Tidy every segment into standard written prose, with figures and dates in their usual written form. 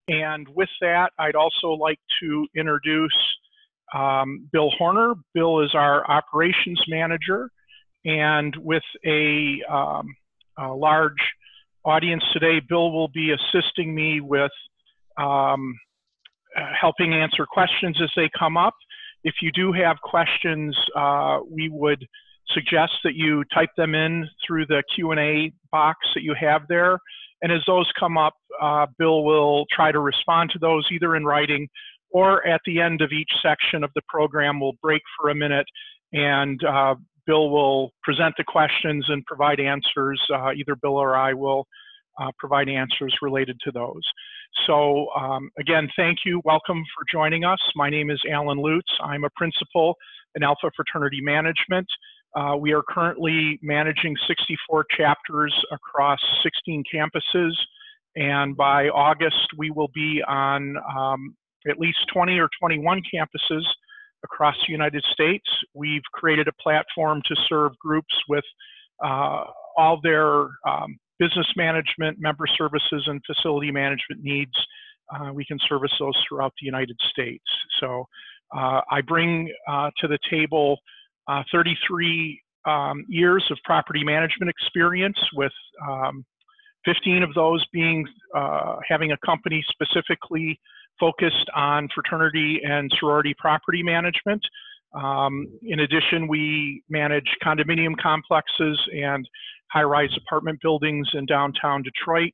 And with that, I'd also like to introduce Bill Horner. Bill is our operations manager, and with a large audience today, Bill will be assisting me with helping answer questions as they come up. If you do have questions, we would suggest that you type them in through the Q&A box that you have there. And as those come up, Bill will try to respond to those either in writing or at the end of each section of the program. We'll break for a minute and Bill will present the questions and provide answers. Either Bill or I will provide answers related to those. So again, thank you. Welcome for joining us. My name is Allan Lutes. I'm a principal in Alpha Fraternity Management. We are currently managing 64 chapters across 16 campuses. And by August, we will be on at least 20 or 21 campuses across the United States. We've created a platform to serve groups with all their business management, member services, and facility management needs. We can service those throughout the United States. So I bring to the table 33 years of property management experience, with 15 of those being having a company specifically focused on fraternity and sorority property management. In addition, we manage condominium complexes and high-rise apartment buildings in downtown Detroit.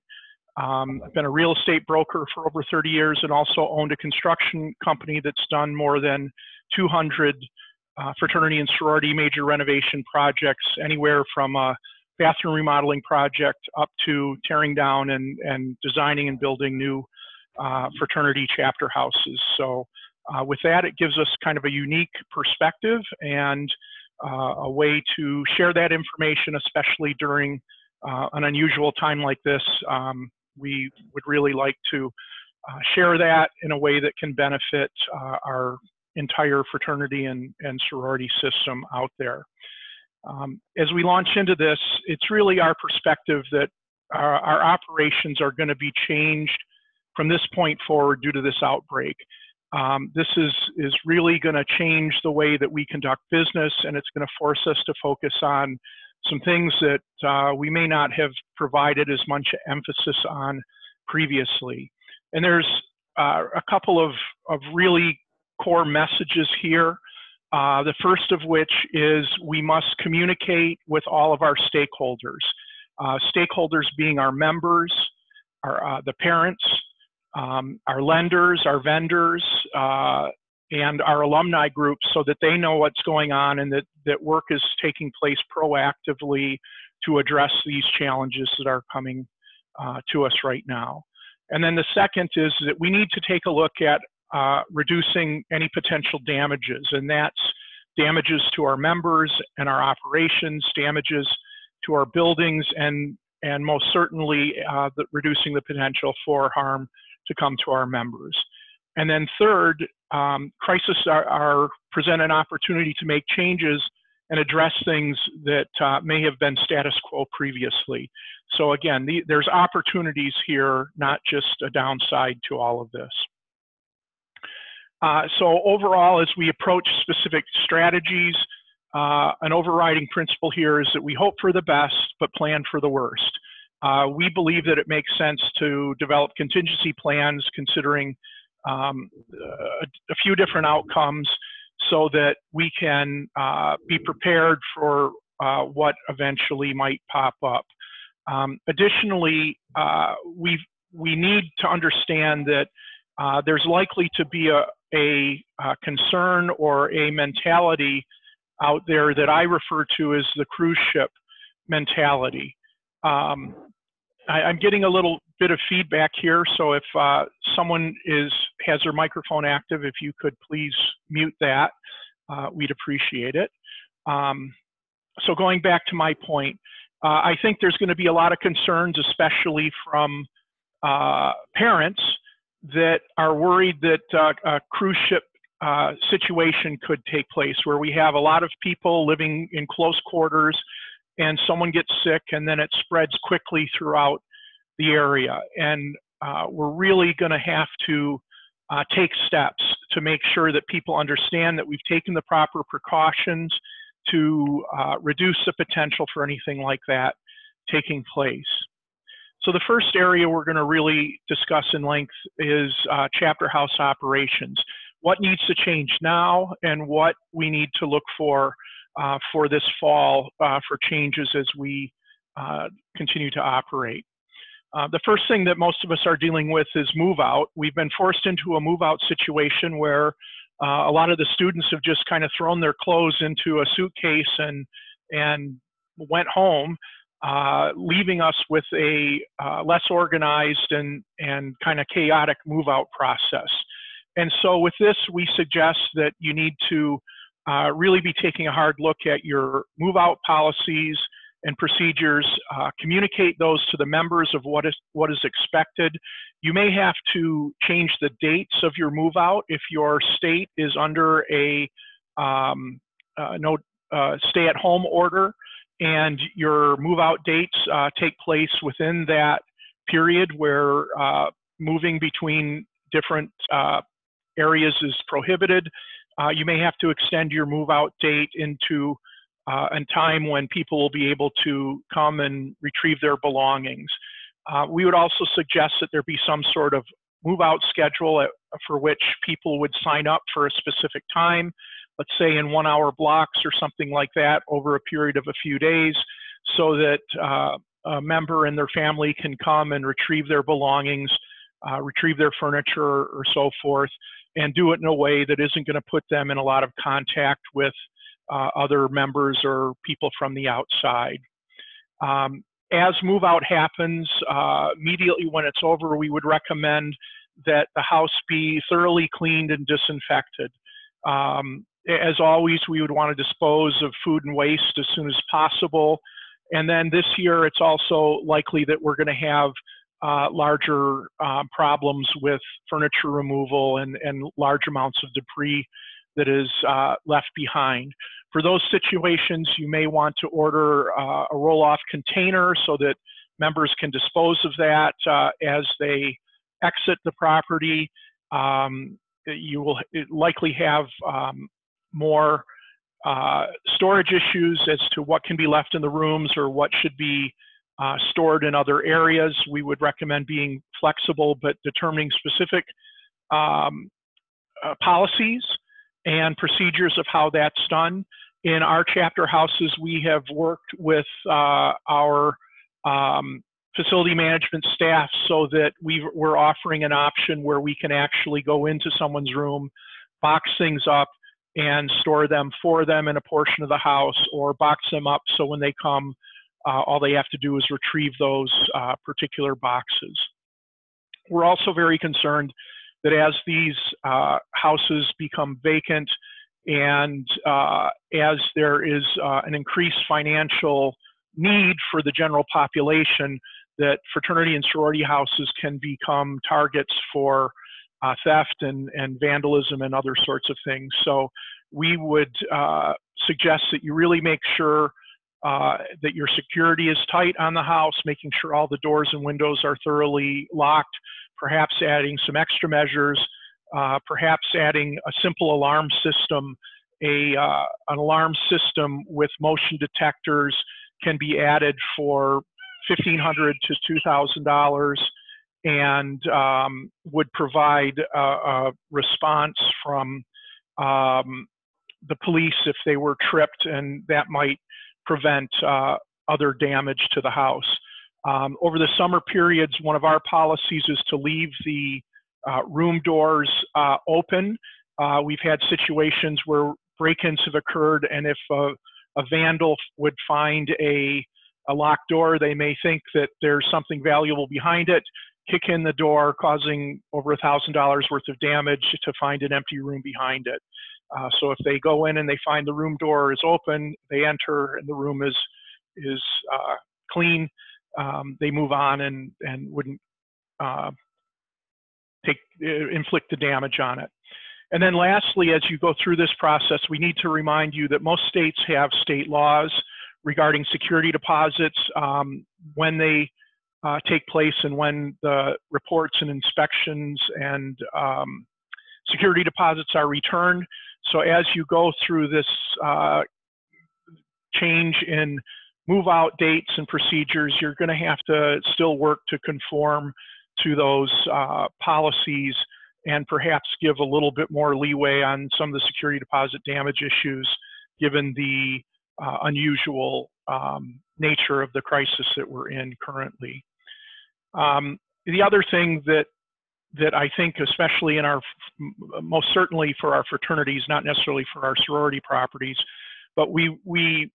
I've been a real estate broker for over 30 years and also owned a construction company that's done more than 200 fraternity and sorority major renovation projects, anywhere from a bathroom remodeling project up to tearing down and designing and building new fraternity chapter houses. So with that, it gives us kind of a unique perspective and a way to share that information, especially during an unusual time like this. We would really like to share that in a way that can benefit our entire fraternity and sorority system out there. As we launch into this, it's really our perspective that our operations are going to be changed from this point forward due to this outbreak. This is really going to change the way that we conduct business, and it's going to force us to focus on some things that we may not have provided as much emphasis on previously. And there's a couple of really core messages here. The first of which is we must communicate with all of our stakeholders. Stakeholders being our members, the parents, our lenders, our vendors, and our alumni groups, so that they know what's going on and that work is taking place proactively to address these challenges that are coming to us right now. And then the second is that we need to take a look at reducing any potential damages, and that's damages to our members and our operations, damages to our buildings, and most certainly reducing the potential for harm to come to our members. And then third, crises present an opportunity to make changes and address things that may have been status quo previously. So again, there's opportunities here, not just a downside to all of this. So overall, as we approach specific strategies, an overriding principle here is that we hope for the best, but plan for the worst. We believe that it makes sense to develop contingency plans considering a few different outcomes so that we can be prepared for what eventually might pop up. Additionally, we need to understand that there's likely to be a concern or a mentality out there that I refer to as the cruise ship mentality. I'm getting a little bit of feedback here, so if someone has their microphone active, if you could please mute that, we'd appreciate it. So going back to my point, I think there's going to be a lot of concerns, especially from parents that are worried that a cruise ship situation could take place, where we have a lot of people living in close quarters and someone gets sick and then it spreads quickly throughout the area. And we're really going to have to take steps to make sure that people understand that we've taken the proper precautions to reduce the potential for anything like that taking place. So the first area we're going to really discuss in length is chapter house operations. What needs to change now and what we need to look for this fall for changes as we continue to operate. The first thing that most of us are dealing with is move out. We've been forced into a move out situation where a lot of the students have just kind of thrown their clothes into a suitcase and went home, leaving us with a less organized and kind of chaotic move out process. And so with this, we suggest that you need to really be taking a hard look at your move out policies and procedures, communicate those to the members of what is expected. You may have to change the dates of your move out if your state is under a stay-at-home order and your move out dates take place within that period where moving between different areas is prohibited. You may have to extend your move out date into a time when people will be able to come and retrieve their belongings. We would also suggest that there be some sort of move out schedule for which people would sign up for a specific time, let's say in 1 hour blocks or something like that over a period of a few days, so that a member and their family can come and retrieve their belongings, retrieve their furniture or so forth, and do it in a way that isn't going to put them in a lot of contact with other members or people from the outside. As move out happens, immediately when it's over, we would recommend that the house be thoroughly cleaned and disinfected. As always, we would want to dispose of food and waste as soon as possible. And then this year, it's also likely that we're going to have larger problems with furniture removal and large amounts of debris that is left behind. For those situations, you may want to order a roll-off container so that members can dispose of that as they exit the property. You will likely have more storage issues as to what can be left in the rooms or what should be stored in other areas. We would recommend being flexible but determining specific policies and procedures of how that's done. In our chapter houses, we have worked with our facility management staff so that we're offering an option where we can actually go into someone's room, box things up, and store them for them in a portion of the house, or box them up so when they come, all they have to do is retrieve those particular boxes. We're also very concerned that as these houses become vacant and as there is an increased financial need for the general population, that fraternity and sorority houses can become targets for theft and vandalism and other sorts of things. So we would suggest that you really make sure that your security is tight on the house, making sure all the doors and windows are thoroughly locked, perhaps adding some extra measures, perhaps adding a simple alarm system. An alarm system with motion detectors can be added for $1,500 to $2,000 and would provide a response from the police if they were tripped, and that might prevent other damage to the house. Over the summer periods, one of our policies is to leave the room doors open. We've had situations where break-ins have occurred, and if a vandal would find a locked door, they may think that there's something valuable behind it, kick in the door, causing over $1,000 worth of damage to find an empty room behind it. So if they go in and they find the room door is open, they enter and the room is clean, they move on and wouldn't inflict the damage on it. And then lastly, as you go through this process, we need to remind you that most states have state laws regarding security deposits. When they take place and when the reports and inspections and security deposits are returned. So as you go through this change in move-out dates and procedures, you're going to have to still work to conform to those policies and perhaps give a little bit more leeway on some of the security deposit damage issues, given the unusual nature of the crisis that we're in currently. The other thing that I think, especially in our, most certainly for our fraternities, not necessarily for our sorority properties, but we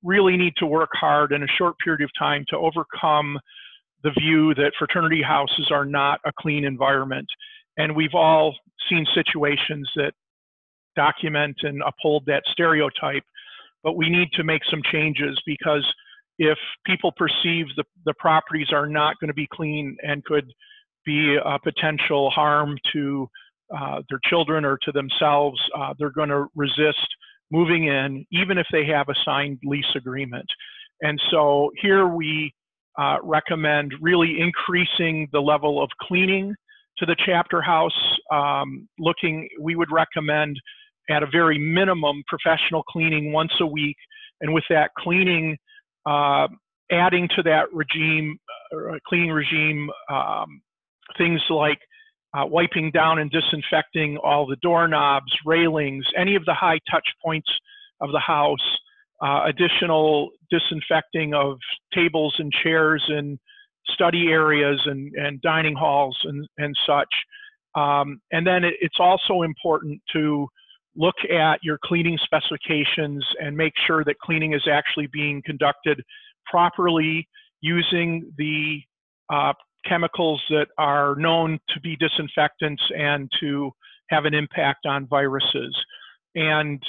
really need to work hard in a short period of time to overcome the view that fraternity houses are not a clean environment. And we've all seen situations that document and uphold that stereotype, but we need to make some changes, because if people perceive the properties are not going to be clean and could be a potential harm to their children or to themselves, they're going to resist moving in, even if they have a signed lease agreement. And so here we recommend really increasing the level of cleaning to the chapter house. We would recommend at a very minimum professional cleaning once a week, and with that cleaning, adding to that regime, cleaning regime, things like wiping down and disinfecting all the doorknobs, railings, any of the high touch points of the house, additional disinfecting of tables and chairs in study areas and dining halls and such. And then it's also important to look at your cleaning specifications and make sure that cleaning is actually being conducted properly using the chemicals that are known to be disinfectants and to have an impact on viruses. And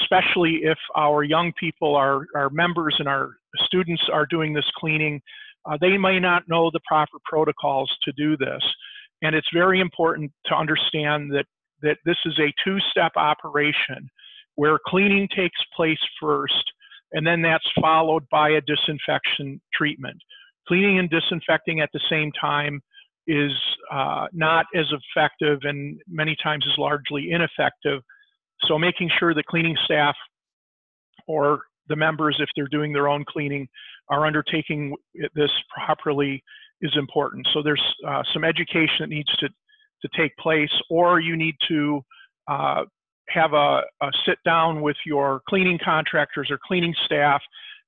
especially if our young people, our members and our students are doing this cleaning, they may not know the proper protocols to do this. And it's very important to understand that this is a two-step operation where cleaning takes place first, and then that's followed by a disinfection treatment. Cleaning and disinfecting at the same time is not as effective and many times is largely ineffective. So making sure the cleaning staff or the members, if they're doing their own cleaning, are undertaking this properly is important. So there's some education that needs to take place, or you need to have a sit down with your cleaning contractors or cleaning staff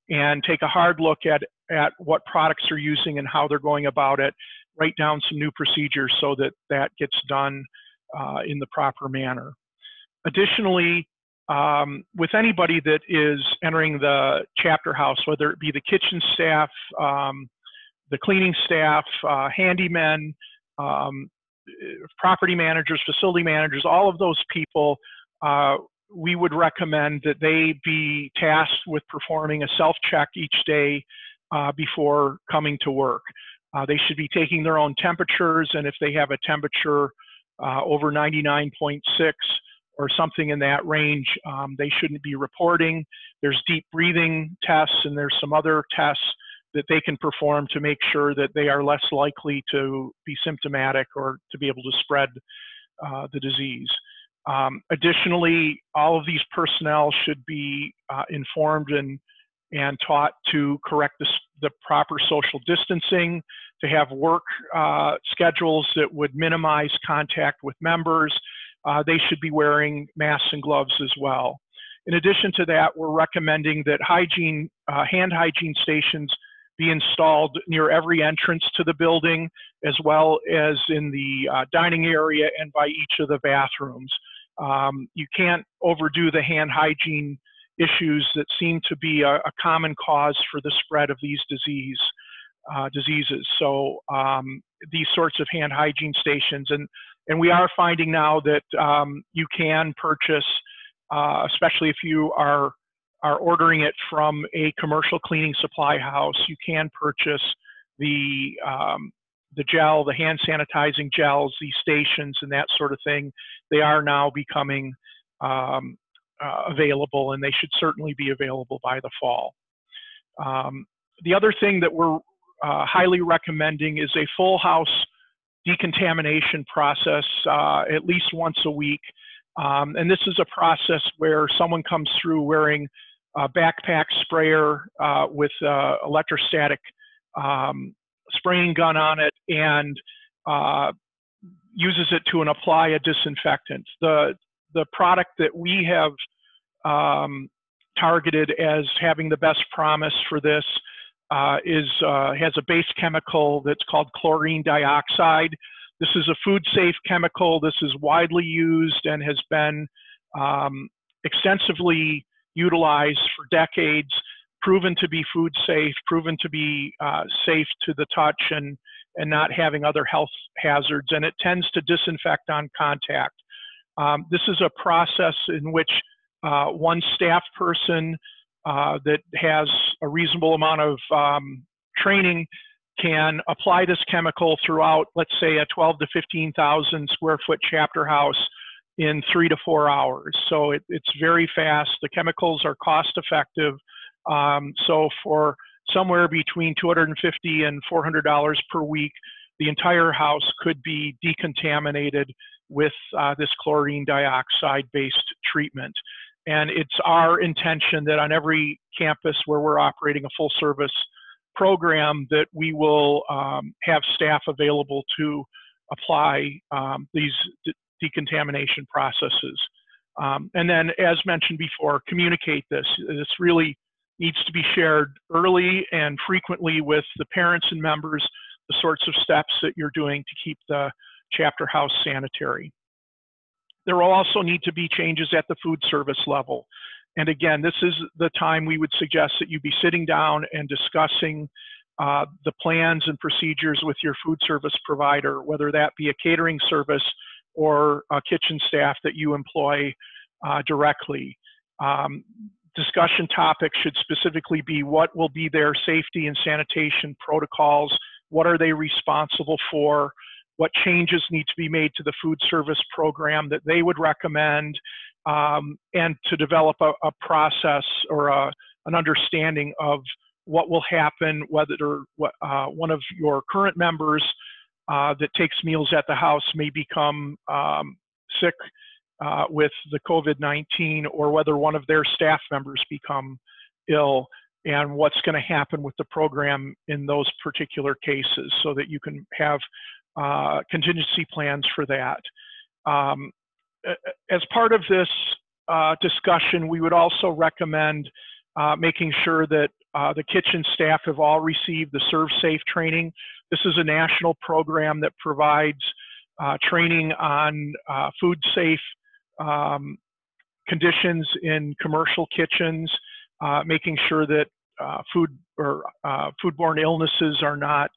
and take a hard look at what products they're using and how they're going about it, write down some new procedures so that gets done in the proper manner. Additionally, with anybody that is entering the chapter house, whether it be the kitchen staff, the cleaning staff, handymen, property managers, facility managers, all of those people, we would recommend that they be tasked with performing a self-check each day before coming to work. They should be taking their own temperatures, and if they have a temperature over 99.6 or something in that range, they shouldn't be reporting. There's deep breathing tests, and there's some other tests that they can perform to make sure that they are less likely to be symptomatic or to be able to spread the disease. Additionally, all of these personnel should be informed and taught to correct the proper social distancing, to have work schedules that would minimize contact with members. They should be wearing masks and gloves as well. In addition to that, we're recommending that hand hygiene stations be installed near every entrance to the building, as well as in the dining area and by each of the bathrooms. You can't overdo the hand hygiene issues that seem to be a common cause for the spread of these diseases. So these sorts of hand hygiene stations, and we are finding now that you can purchase, especially if you are ordering it from a commercial cleaning supply house, you can purchase the gel, the hand sanitizing gels, these stations and that sort of thing. They are now becoming available, and they should certainly be available by the fall. The other thing that we're highly recommending is a full house decontamination process at least once a week. And this is a process where someone comes through wearing a backpack sprayer with electrostatic spraying gun on it and uses it to apply a disinfectant. The product that we have targeted as having the best promise for this has a base chemical that's called chlorine dioxide. This is a food-safe chemical. This is widely used and has been extensively utilized for decades, proven to be food safe, proven to be safe to the touch and not having other health hazards, and it tends to disinfect on contact. This is a process in which one staff person that has a reasonable amount of training can apply this chemical throughout, let's say, a 12 to 15,000 square foot chapter house in 3 to 4 hours. So it's very fast. The chemicals are cost effective. So for somewhere between $250 and $400 per week, the entire house could be decontaminated with this chlorine dioxide based treatment. And it's our intention that on every campus where we're operating a full service program that we will have staff available to apply these decontamination processes. And then, as mentioned before, communicate this. This really needs to be shared early and frequently with the parents and members, the sorts of steps that you're doing to keep the chapter house sanitary. There will also need to be changes at the food service level. And again, this is the time we would suggest that you be sitting down and discussing the plans and procedures with your food service provider, whether that be a catering service or a kitchen staff that you employ directly. Discussion topics should specifically be what will be their safety and sanitation protocols, what are they responsible for, what changes need to be made to the food service program that they would recommend, and to develop a process or an understanding of what will happen, whether one of your current members that takes meals at the house may become sick with the COVID-19, or whether one of their staff members become ill, and what's going to happen with the program in those particular cases, so that you can have contingency plans for that. As part of this discussion, we would also recommend making sure that the kitchen staff have all received the Serve Safe training. This is a national program that provides training on food safe conditions in commercial kitchens, making sure that foodborne illnesses are not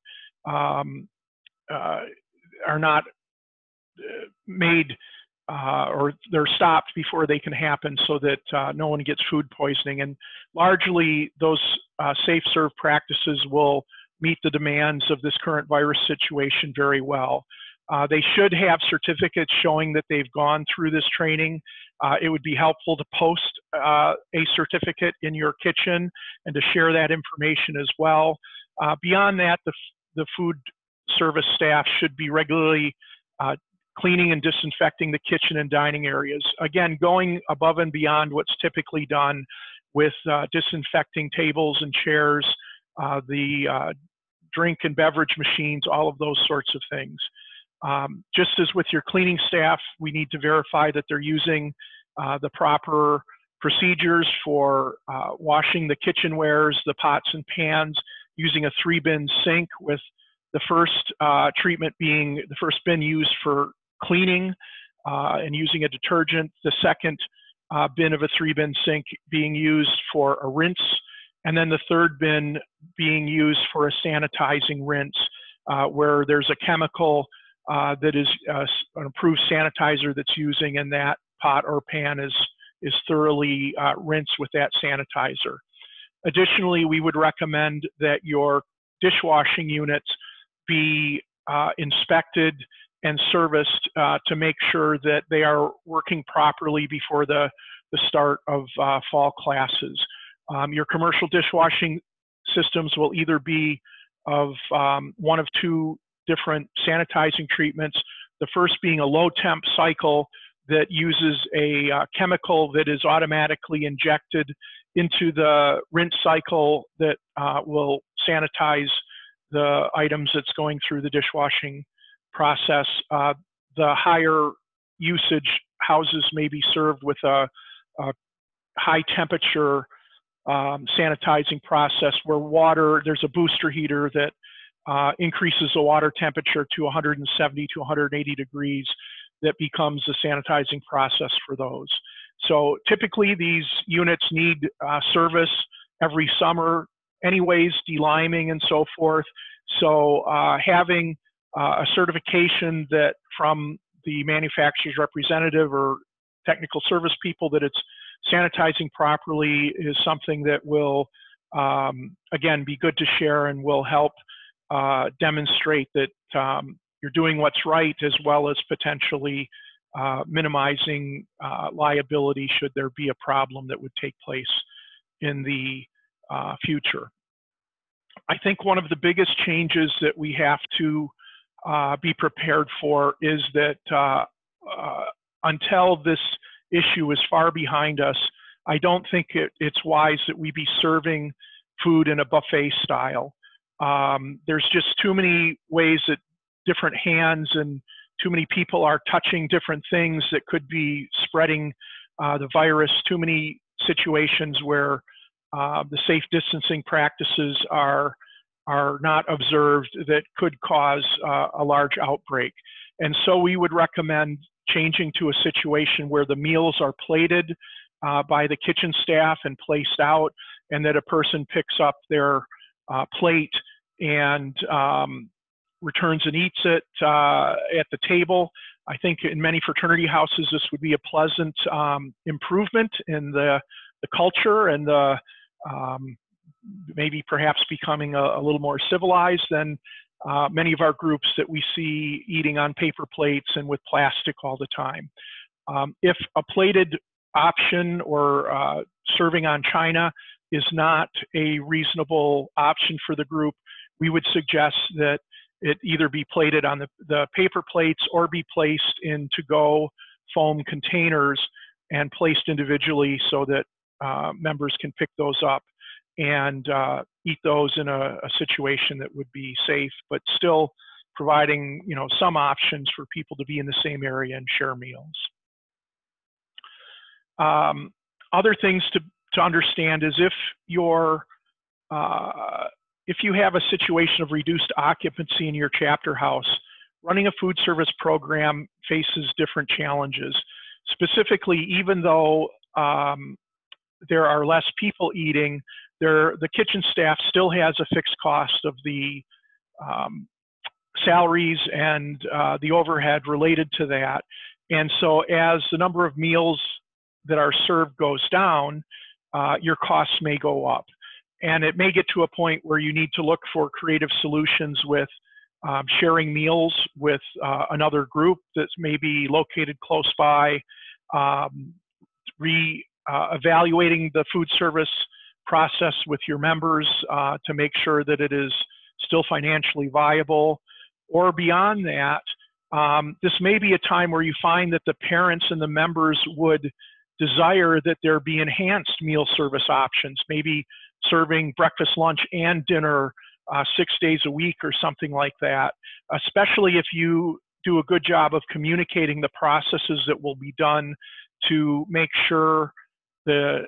made or they're stopped before they can happen, so that no one gets food poisoning. And largely, those safe serve practices will meet the demands of this current virus situation very well. They should have certificates showing that they've gone through this training. It would be helpful to post a certificate in your kitchen and to share that information as well. Beyond that, the food service staff should be regularly cleaning and disinfecting the kitchen and dining areas. Again, going above and beyond what's typically done with disinfecting tables and chairs, the drink and beverage machines, all of those sorts of things. Just as with your cleaning staff, we need to verify that they're using the proper procedures for washing the kitchenwares, the pots and pans, using a 3-bin sink, with the first treatment being the first bin used for cleaning and using a detergent, the second bin of a 3-bin sink being used for a rinse, and then the third bin being used for a sanitizing rinse, where there's a chemical that is an approved sanitizer that's using, and that pot or pan is thoroughly rinsed with that sanitizer. Additionally, we would recommend that your dishwashing units be inspected and serviced to make sure that they are working properly before the start of fall classes. Your commercial dishwashing systems will either be of one of two different sanitizing treatments. The first being a low temp cycle that uses a chemical that is automatically injected into the rinse cycle that will sanitize the items that's going through the dishwashing process. The higher usage houses may be served with a high temperature sanitizing process where water, there's a booster heater that increases the water temperature to 170 to 180 degrees that becomes the sanitizing process for those. So typically these units need service every summer anyways, deliming and so forth. So having a certification that from the manufacturer's representative or technical service people that it's sanitizing properly is something that will, again, be good to share and will help demonstrate that you're doing what's right, as well as potentially minimizing liability should there be a problem that would take place in the future. I think one of the biggest changes that we have to be prepared for is that until this issue is far behind us, I don't think it's wise that we be serving food in a buffet style. There's just too many ways that different hands and too many people are touching different things that could be spreading the virus, too many situations where the safe distancing practices are not observed that could cause a large outbreak. And so we would recommend changing to a situation where the meals are plated by the kitchen staff and placed out, and that a person picks up their plate and returns and eats it at the table. I think in many fraternity houses, this would be a pleasant improvement in the culture and the maybe perhaps becoming a little more civilized than many of our groups that we see eating on paper plates and with plastic all the time. If a plated option or serving on china is not a reasonable option for the group, we would suggest that it either be plated on the paper plates or be placed in to-go foam containers and placed individually so that members can pick those up and eat those in a situation that would be safe, but still providing, you know, some options for people to be in the same area and share meals. Other things to understand is if you have a situation of reduced occupancy in your chapter house, running a food service program faces different challenges. Specifically, even though there are less people eating, the kitchen staff still has a fixed cost of the salaries and the overhead related to that. And so as the number of meals that are served goes down, your costs may go up. And it may get to a point where you need to look for creative solutions with sharing meals with another group that's maybe located close by, evaluating the food service process with your members to make sure that it is still financially viable. Or beyond that, this may be a time where you find that the parents and the members would desire that there be enhanced meal service options, maybe serving breakfast, lunch, and dinner 6 days a week or something like that, especially if you do a good job of communicating the processes that will be done to make sure the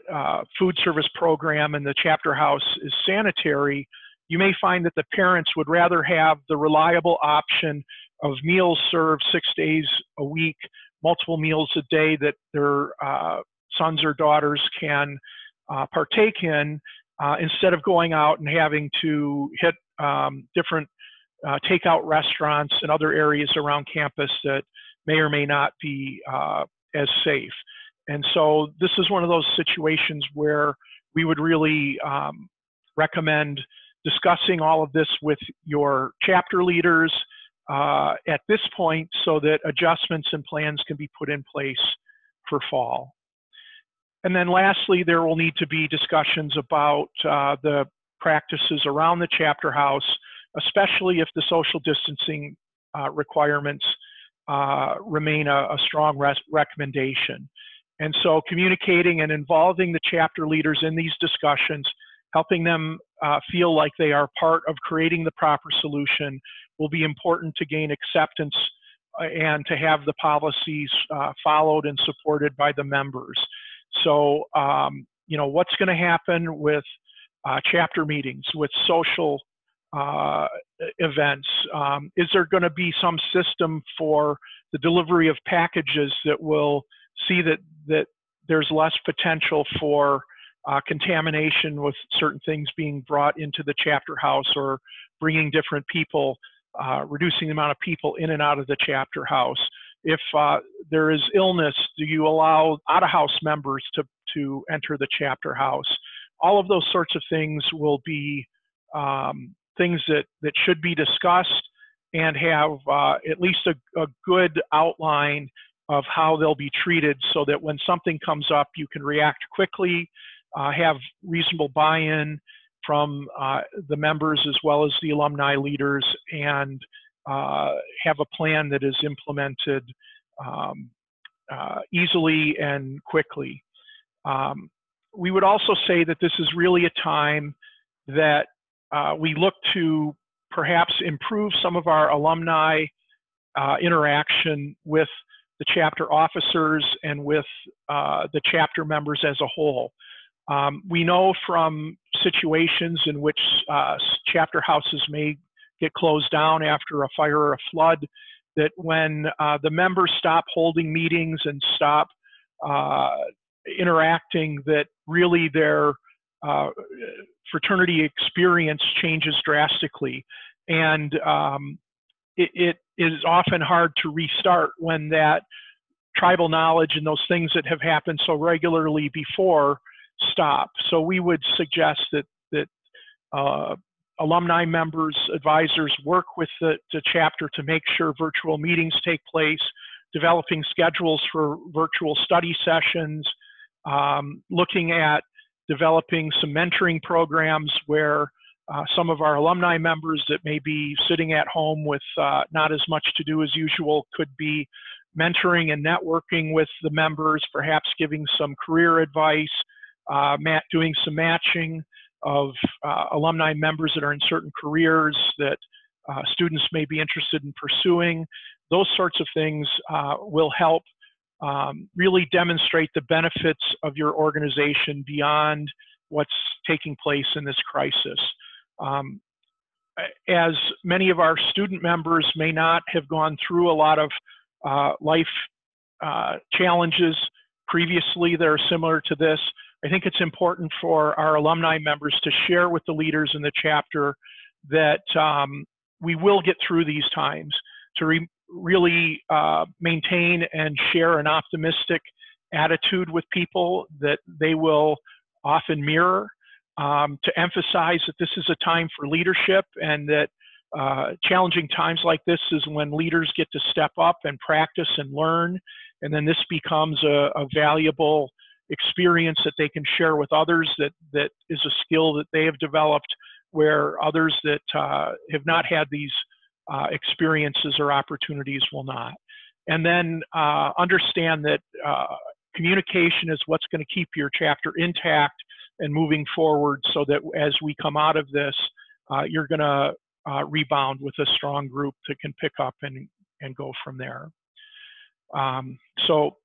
food service program and the chapter house is sanitary. You may find that the parents would rather have the reliable option of meals served 6 days a week, multiple meals a day that their sons or daughters can partake in, instead of going out and having to hit different takeout restaurants and other areas around campus that may or may not be as safe. And so this is one of those situations where we would really recommend discussing all of this with your chapter leaders at this point so that adjustments and plans can be put in place for fall. And then lastly, there will need to be discussions about the practices around the chapter house especially if the social distancing requirements remain a strong recommendation. And so communicating and involving the chapter leaders in these discussions, helping them feel like they are part of creating the proper solution, will be important to gain acceptance and to have the policies followed and supported by the members. So, you know, what's going to happen with chapter meetings, with social events? Is there going to be some system for the delivery of packages that will see that there's less potential for contamination with certain things being brought into the chapter house, or bringing different people, reducing the amount of people in and out of the chapter house? If there is illness, do you allow out-of-house members to enter the chapter house? All of those sorts of things will be things that should be discussed and have at least a good outline of how they'll be treated, so that when something comes up, you can react quickly, have reasonable buy-in from the members as well as the alumni leaders, and have a plan that is implemented easily and quickly. We would also say that this is really a time that we look to perhaps improve some of our alumni interaction with the chapter officers and with the chapter members as a whole. We know from situations in which chapter houses may get closed down after a fire or a flood, that when the members stop holding meetings and stop interacting, that really their fraternity experience changes drastically. And it is often hard to restart when that tribal knowledge and those things that have happened so regularly before stop. So we would suggest that alumni members, advisors work with the chapter to make sure virtual meetings take place, developing schedules for virtual study sessions, looking at developing some mentoring programs where some of our alumni members that may be sitting at home with not as much to do as usual could be mentoring and networking with the members, perhaps giving some career advice, doing some matching of alumni members that are in certain careers that students may be interested in pursuing. Those sorts of things will help really demonstrate the benefits of your organization beyond what's taking place in this crisis. As many of our student members may not have gone through a lot of life challenges previously that are similar to this, I think it's important for our alumni members to share with the leaders in the chapter that we will get through these times, to really maintain and share an optimistic attitude with people that they will often mirror, to emphasize that this is a time for leadership, and that challenging times like this is when leaders get to step up and practice and learn, and then this becomes a valuable experience that they can share with others, that is a skill that they have developed, where others that have not had these experiences or opportunities will not. And then understand that communication is what's going to keep your chapter intact and moving forward, so that as we come out of this, you're going to rebound with a strong group that can pick up and go from there. So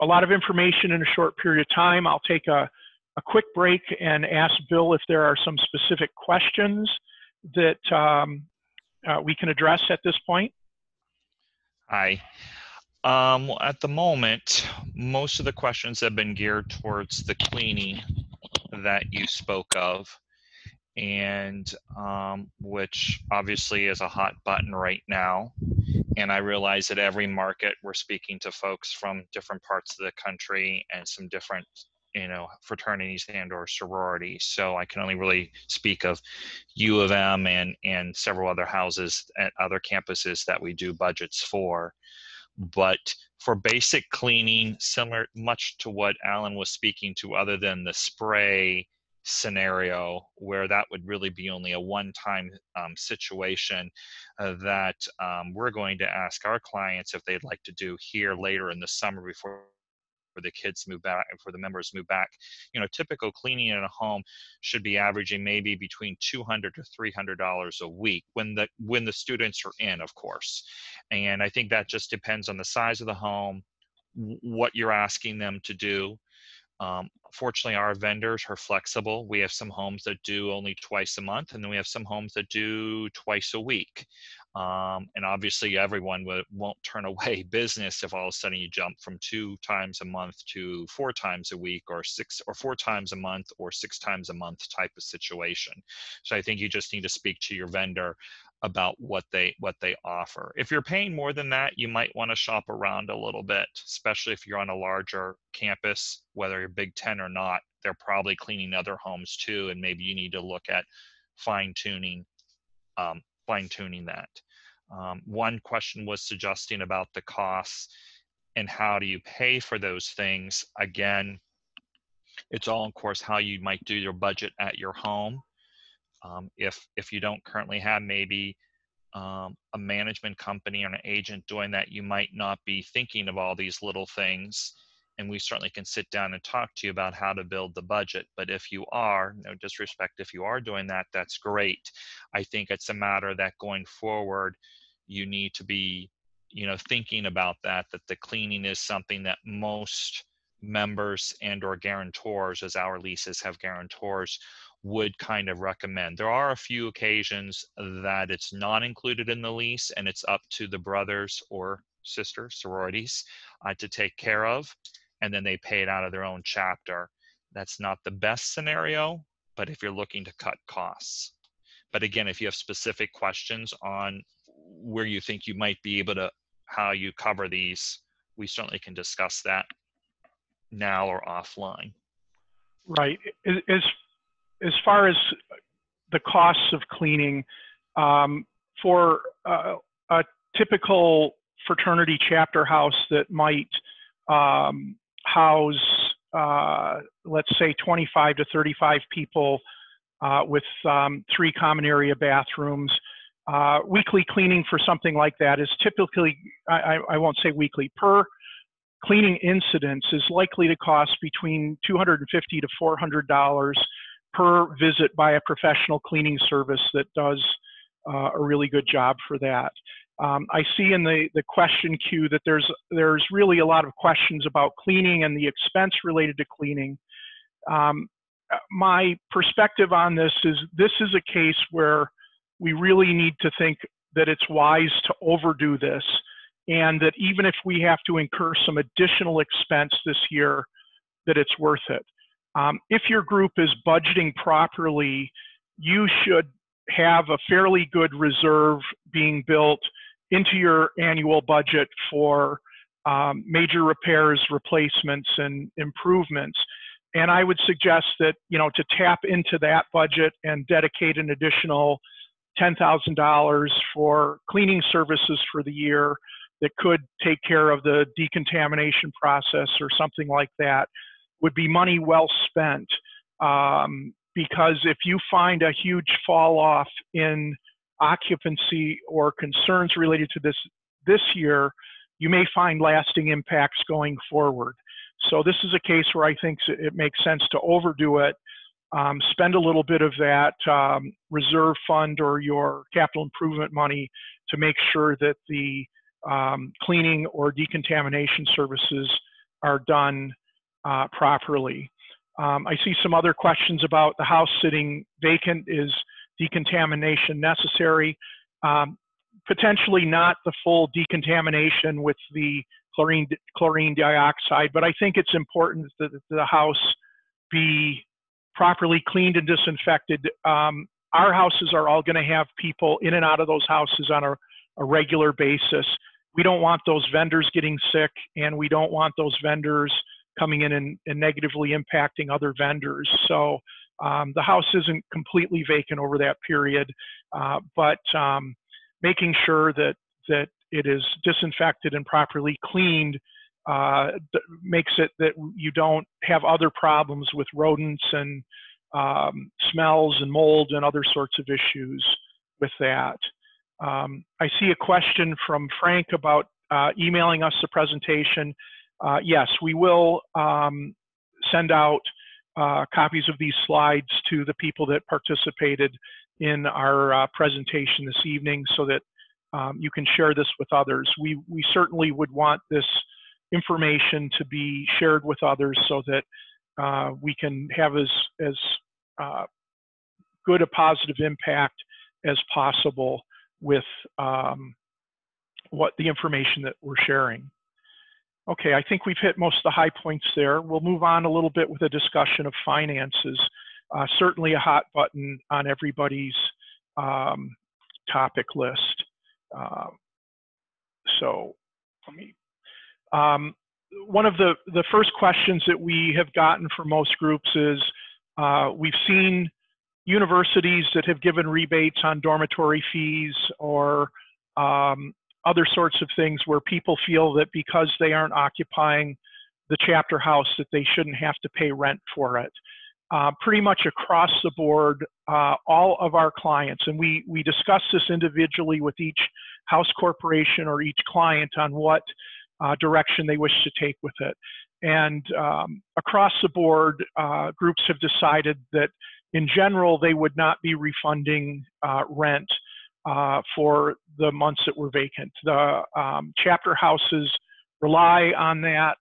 a lot of information in a short period of time. I'll take a quick break and ask Bill if there are some specific questions that we can address at this point. Hi. At the moment, most of the questions have been geared towards the cleaning that you spoke of, and which obviously is a hot button right now. And I realize that every market, we're speaking to folks from different parts of the country and some different, fraternities and or sororities. So I can only really speak of U of M and several other houses at other campuses that we do budgets for. But for basic cleaning, similar much to what Allan was speaking to, other than the spray scenario where that would really be only a one-time situation that we're going to ask our clients if they'd like to do here later in the summer before the kids move back and for the members move back. You know, typical cleaning in a home should be averaging maybe between $200 to $300 a week when the students are in, of course. And I think that just depends on the size of the home, what you're asking them to do. Fortunately, our vendors are flexible. We have some homes that do only twice a month, and then we have some homes that do twice a week. And obviously, everyone won't turn away business if all of a sudden you jump from 2 times a month to 4 times a week, or 4 times a month, or 6 times a month type of situation. So I think you just need to speak to your vendor about what they offer. If you're paying more than that, you might want to shop around a little bit, especially if you're on a larger campus, whether you're Big Ten or not. They're probably cleaning other homes too, and maybe you need to look at fine-tuning that. One question was suggesting about the costs and how do you pay for those things. Again, it's all, of course, how you might do your budget at your home. If you don't currently have maybe a management company or an agent doing that, you might not be thinking of all these little things. And we certainly can sit down and talk to you about how to build the budget. But if you are, no disrespect, if you are doing that, that's great. I think it's a matter that going forward, you need to be, thinking about that the cleaning is something that most members and or guarantors, as our leases have guarantors, would kind of recommend. There are a few occasions that it's not included in the lease and it's up to the brothers or sisters, sororities, to take care of, and then they pay it out of their own chapter. That's not the best scenario, but if you're looking to cut costs. But again, if you have specific questions on where you think you might be able to, how you cover these, we certainly can discuss that now or offline. Right. As far as the costs of cleaning, for a typical fraternity chapter house that might house, let's say, 25 to 35 people with 3 common area bathrooms, weekly cleaning for something like that is typically, I won't say weekly, per cleaning incidents is likely to cost between $250 to $400 per visit by a professional cleaning service that does a really good job for that. I see in the question queue that there's really a lot of questions about cleaning and the expense related to cleaning. My perspective on this is a case where we really need to think that it's wise to overdo this, and that even if we have to incur some additional expense this year, that it's worth it. If your group is budgeting properly, you should have a fairly good reserve being built into your annual budget for major repairs, replacements, and improvements. And I would suggest that, to tap into that budget and dedicate an additional $10,000 for cleaning services for the year that could take care of the decontamination process or something like that would be money well spent. Because if you find a huge fall off in occupancy or concerns related to this year, you may find lasting impacts going forward. So this is a case where I think it makes sense to overdo it, spend a little bit of that reserve fund or your capital improvement money to make sure that the cleaning or decontamination services are done properly. I see some other questions about the house sitting vacant. Is decontamination necessary? Potentially not the full decontamination with the chlorine dioxide, but I think it's important that the house be properly cleaned and disinfected. Our houses are all going to have people in and out of those houses on a regular basis. We don't want those vendors getting sick, and we don't want those vendors coming in and negatively impacting other vendors. So the house isn't completely vacant over that period, but making sure that it is disinfected and properly cleaned makes it that you don't have other problems with rodents and smells and mold and other sorts of issues with that. I see a question from Frank about emailing us the presentation. Yes, we will send out copies of these slides to the people that participated in our presentation this evening so that you can share this with others. We certainly would want this information to be shared with others so that we can have as good a positive impact as possible with what the information that we're sharing. Okay, I think we've hit most of the high points there. We'll move on a little bit with a discussion of finances. Certainly a hot button on everybody's topic list. So let me, one of the first questions that we have gotten from most groups is, we've seen universities that have given rebates on dormitory fees or other sorts of things where people feel that because they aren't occupying the chapter house that they shouldn't have to pay rent for it. Pretty much across the board, all of our clients, and we discuss this individually with each house corporation or each client on what direction they wish to take with it. And across the board, groups have decided that in general, they would not be refunding rent for the months that were vacant. The chapter houses rely on that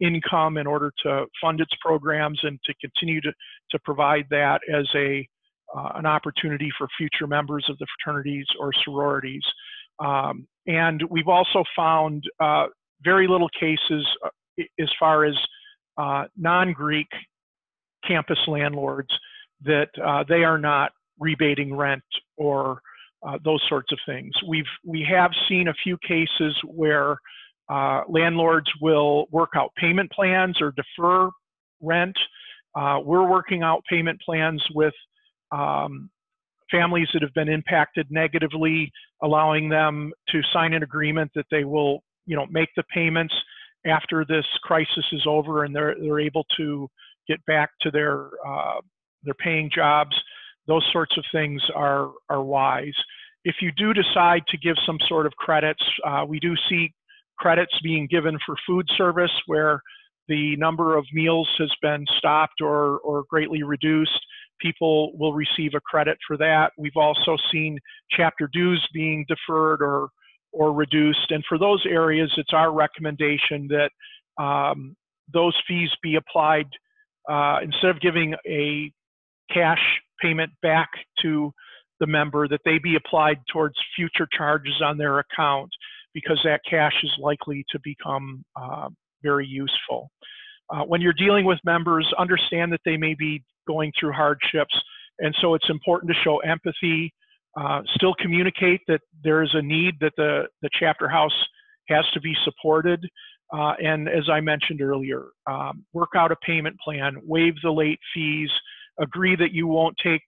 income in order to fund its programs and to continue to provide that as an opportunity for future members of the fraternities or sororities. And we've also found very little cases as far as non-Greek campus landlords that they are not rebating rent or those sorts of things. We have seen a few cases where landlords will work out payment plans or defer rent. We're working out payment plans with families that have been impacted negatively, allowing them to sign an agreement that they will, make the payments after this crisis is over and they're able to get back to their paying jobs. Those sorts of things are wise. If you do decide to give some sort of credits, we do see credits being given for food service where the number of meals has been stopped or greatly reduced. People will receive a credit for that. We've also seen chapter dues being deferred or reduced. And for those areas, it's our recommendation that those fees be applied, instead of giving a cash payment back to the member, that they be applied towards future charges on their account, because that cash is likely to become very useful. When you're dealing with members, understand that they may be going through hardships, and so it's important to show empathy, still communicate that there is a need, that the chapter house has to be supported, and as I mentioned earlier, work out a payment plan, waive the late fees, agree that you won't take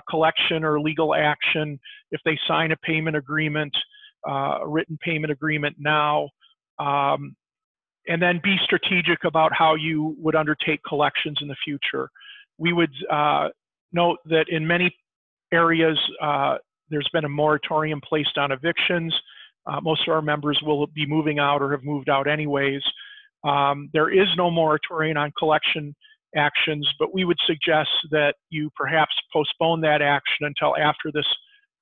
collection or legal action if they sign a payment agreement, a written payment agreement now, and then be strategic about how you would undertake collections in the future. We would note that in many areas, there's been a moratorium placed on evictions. Most of our members will be moving out or have moved out anyways. There is no moratorium on collection actions, but we would suggest that you perhaps postpone that action until after this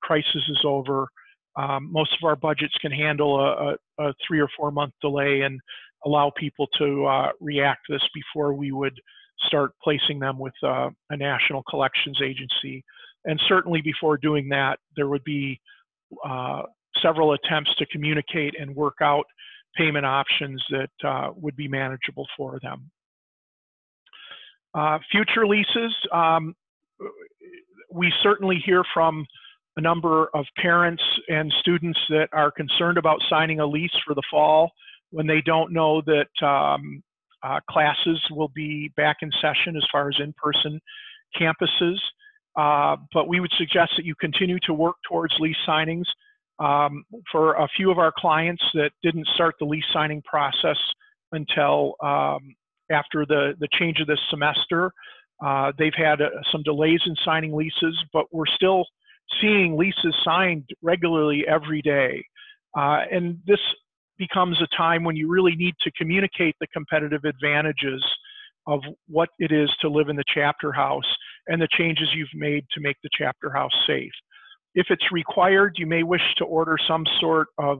crisis is over. Most of our budgets can handle a 3 or 4 month delay and allow people to react to this before we would start placing them with a national collections agency. And certainly before doing that, there would be several attempts to communicate and work out payment options that would be manageable for them. Future leases, we certainly hear from a number of parents and students that are concerned about signing a lease for the fall when they don't know that classes will be back in session as far as in-person campuses. But we would suggest that you continue to work towards lease signings. For a few of our clients that didn't start the lease signing process until after the change of this semester, They've had some delays in signing leases, but we're still seeing leases signed regularly every day. And this becomes a time when you really need to communicate the competitive advantages of what it is to live in the chapter house and the changes you've made to make the chapter house safe. If it's required, you may wish to order some sort of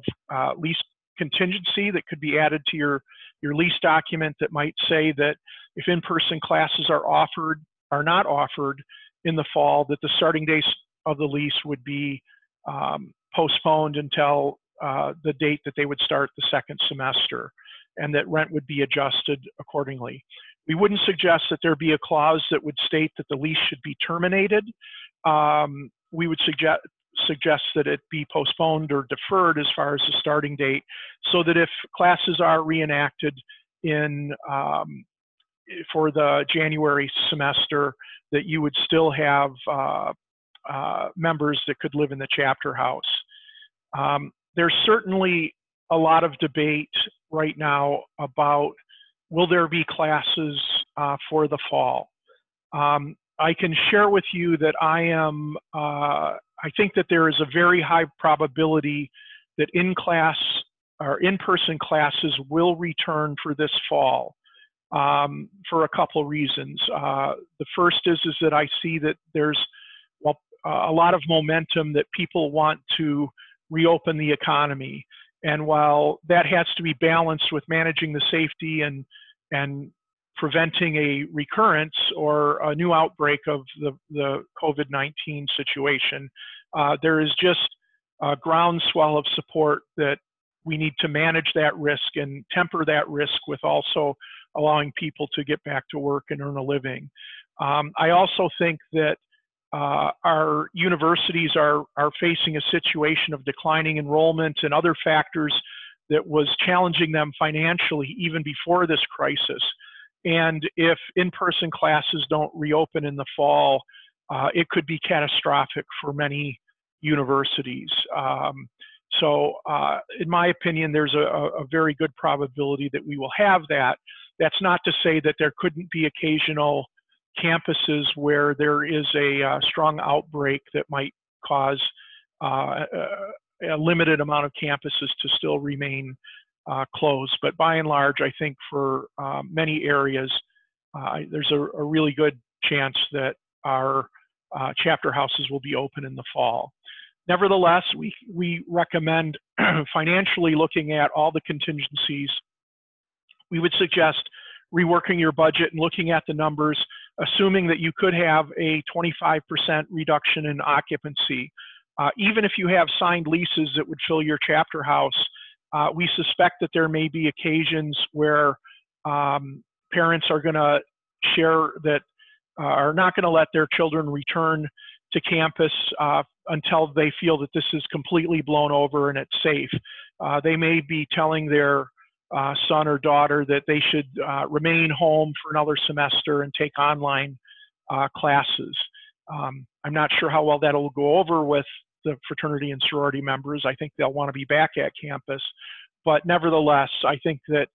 lease contingency that could be added to your lease document that might say that if in-person classes are not offered in the fall, that the starting dates of the lease would be postponed until the date that they would start the second semester, and that rent would be adjusted accordingly. We wouldn't suggest that there be a clause that would state that the lease should be terminated. We would suggest that it be postponed or deferred as far as the starting date, so that if classes are reenacted for the January semester, that you would still have members that could live in the chapter house. There's certainly a lot of debate right now about will there be classes for the fall. I can share with you that I think that there is a very high probability that in-class or in-person classes will return for this fall for a couple reasons. The first is that I see that there's a lot of momentum that people want to reopen the economy. And while that has to be balanced with managing the safety and preventing a recurrence or a new outbreak of the COVID-19 situation, there is just a groundswell of support that we need to manage that risk and temper that risk with also allowing people to get back to work and earn a living. I also think that our universities are facing a situation of declining enrollment and other factors that was challenging them financially even before this crisis. And if in-person classes don't reopen in the fall, it could be catastrophic for many universities. So in my opinion, there's a very good probability that we will have that. That's not to say that there couldn't be occasional campuses where there is a strong outbreak that might cause a limited amount of campuses to still remain closed. But by and large, I think for many areas, there's a really good chance that our chapter houses will be open in the fall. Nevertheless, we recommend financially looking at all the contingencies. We would suggest reworking your budget and looking at the numbers, assuming that you could have a 25% reduction in occupancy. Even if you have signed leases that would fill your chapter house, we suspect that there may be occasions where parents are going to share that are not going to let their children return to campus until they feel that this is completely blown over and it's safe. They may be telling their son or daughter that they should remain home for another semester and take online classes. I'm not sure how well that'll go over with the fraternity and sorority members. I think they'll want to be back at campus. But nevertheless, I think that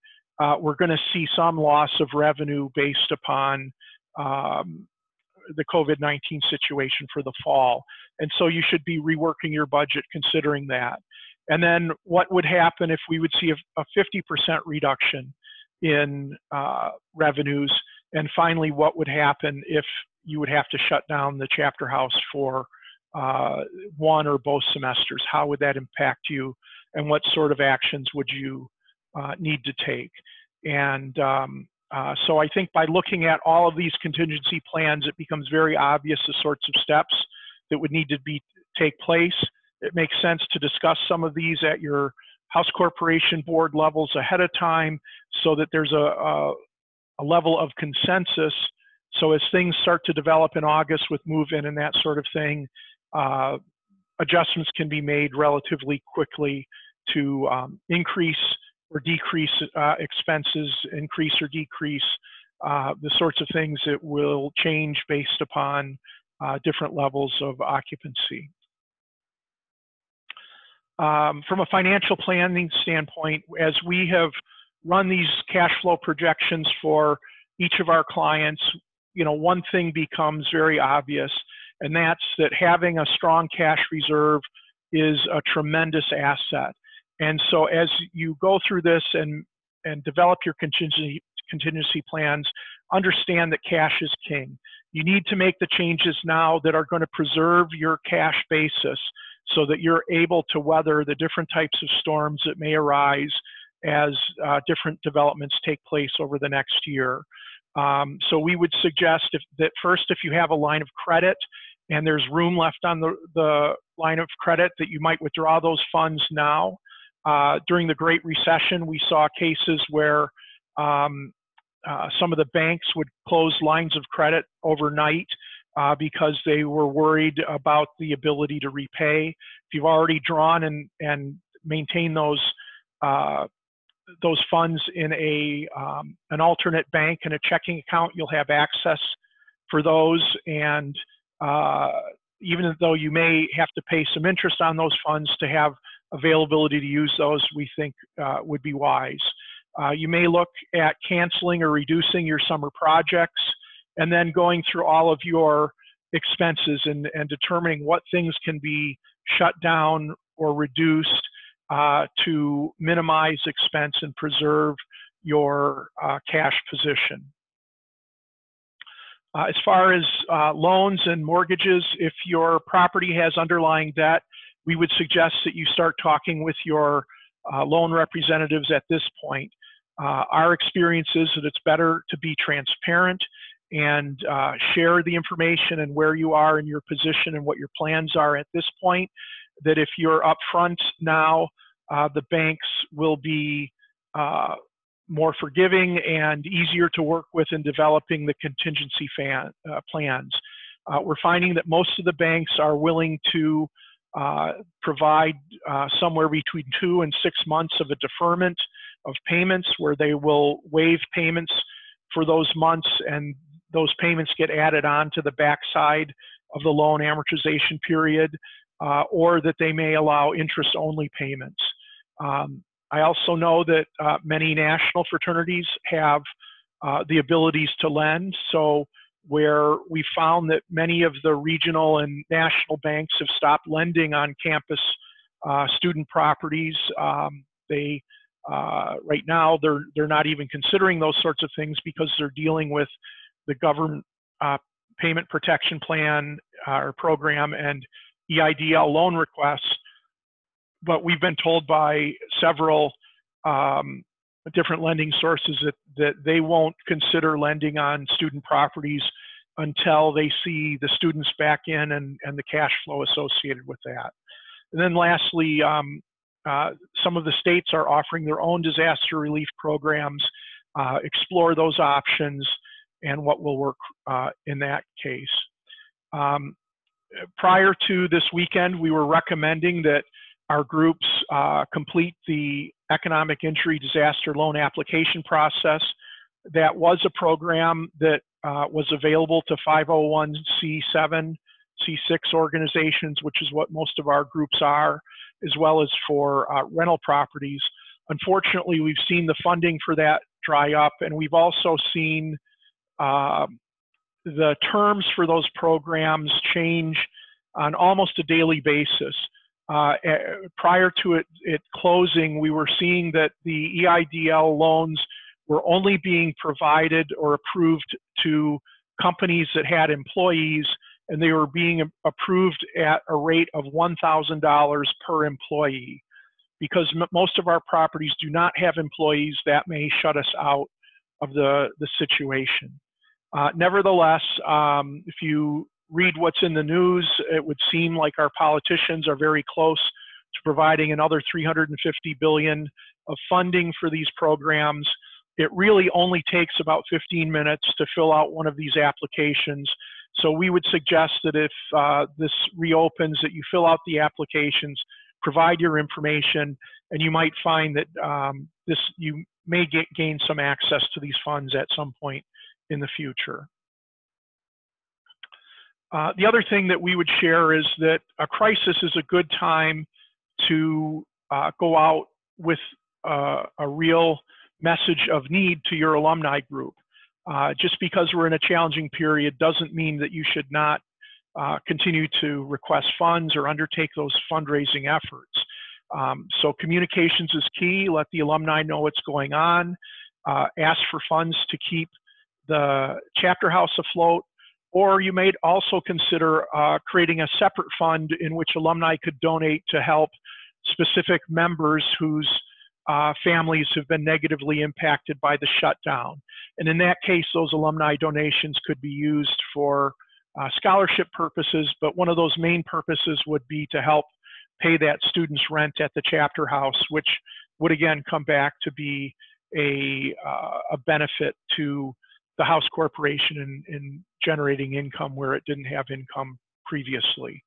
we're going to see some loss of revenue based upon the COVID-19 situation for the fall. And so you should be reworking your budget considering that. And then what would happen if we would see a 50% reduction in revenues? And finally, what would happen if you would have to shut down the chapter house for one or both semesters? How would that impact you? And what sort of actions would you need to take? And so I think by looking at all of these contingency plans, it becomes very obvious the sorts of steps that would need to take place. It makes sense to discuss some of these at your house corporation board levels ahead of time so that there's a level of consensus. So as things start to develop in August with move-in and that sort of thing, adjustments can be made relatively quickly to increase or decrease expenses, increase or decrease the sorts of things that will change based upon different levels of occupancy. From a financial planning standpoint, as we have run these cash flow projections for each of our clients, one thing becomes very obvious, and that's that having a strong cash reserve is a tremendous asset. And so as you go through this and develop your contingency plans, understand that cash is king. You need to make the changes now that are going to preserve your cash basis so that you're able to weather the different types of storms that may arise as different developments take place over the next year. So we would suggest that first, if you have a line of credit and there's room left on the line of credit, that you might withdraw those funds now. During the Great Recession, we saw cases where some of the banks would close lines of credit overnight because they were worried about the ability to repay. If you've already drawn and maintained those funds in an alternate bank and a checking account, you'll have access for those. And even though you may have to pay some interest on those funds, to have availability to use those, we think would be wise. You may look at canceling or reducing your summer projects, and then going through all of your expenses and determining what things can be shut down or reduced to minimize expense and preserve your cash position. As far as loans and mortgages, if your property has underlying debt, we would suggest that you start talking with your loan representatives at this point. Our experience is that it's better to be transparent and share the information and where you are in your position and what your plans are at this point. That if you're upfront now, the banks will be more forgiving and easier to work with in developing the contingency plans. We're finding that most of the banks are willing to provide somewhere between 2 and 6 months of a deferment of payments, where they will waive payments for those months, and those payments get added on to the backside of the loan amortization period, or that they may allow interest-only payments. I also know that many national fraternities have the abilities to lend. So where we found that many of the regional and national banks have stopped lending on campus student properties, right now they're not even considering those sorts of things because they're dealing with the government payment protection plan or program and EIDL loan requests. But we've been told by several different lending sources that they won't consider lending on student properties until they see the students back in and the cash flow associated with that. And then lastly, some of the states are offering their own disaster relief programs. Explore those options and what will work in that case. Prior to this weekend, we were recommending that our groups complete the economic injury disaster loan application process. That was a program that was available to 501c7, C6 organizations, which is what most of our groups are, as well as for rental properties. Unfortunately, we've seen the funding for that dry up, and we've also seen the terms for those programs change on almost a daily basis. Prior to it closing, we were seeing that the EIDL loans were only being provided or approved to companies that had employees, and they were being approved at a rate of $1,000 per employee. Because most of our properties do not have employees, that may shut us out of the situation. Nevertheless, if you read what's in the news, it would seem like our politicians are very close to providing another $350 billion of funding for these programs. It really only takes about 15 minutes to fill out one of these applications. So we would suggest that if this reopens, that you fill out the applications, provide your information, and you might find that you may gain some access to these funds at some point in the future. The other thing that we would share is that a crisis is a good time to go out with a real message of need to your alumni group. Just because we're in a challenging period doesn't mean that you should not continue to request funds or undertake those fundraising efforts. So communications is key. Let the alumni know what's going on. Ask for funds to keep the chapter house afloat, or you may also consider creating a separate fund in which alumni could donate to help specific members whose families have been negatively impacted by the shutdown. And in that case, those alumni donations could be used for scholarship purposes, but one of those main purposes would be to help pay that student's rent at the chapter house, which would again come back to be a benefit to the house corporation in generating income where it didn't have income previously.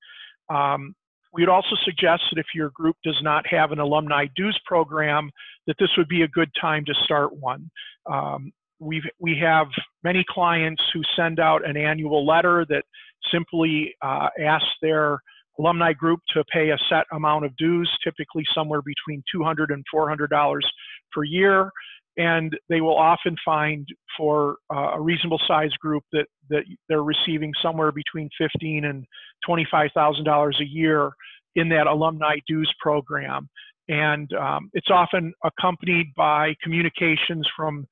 We would also suggest that if your group does not have an alumni dues program, that this would be a good time to start one. We have many clients who send out an annual letter that simply asks their alumni group to pay a set amount of dues, typically somewhere between $200 and $400 per year. And they will often find for a reasonable size group that they're receiving somewhere between $15,000 and $25,000 a year in that alumni dues program. And it's often accompanied by communications from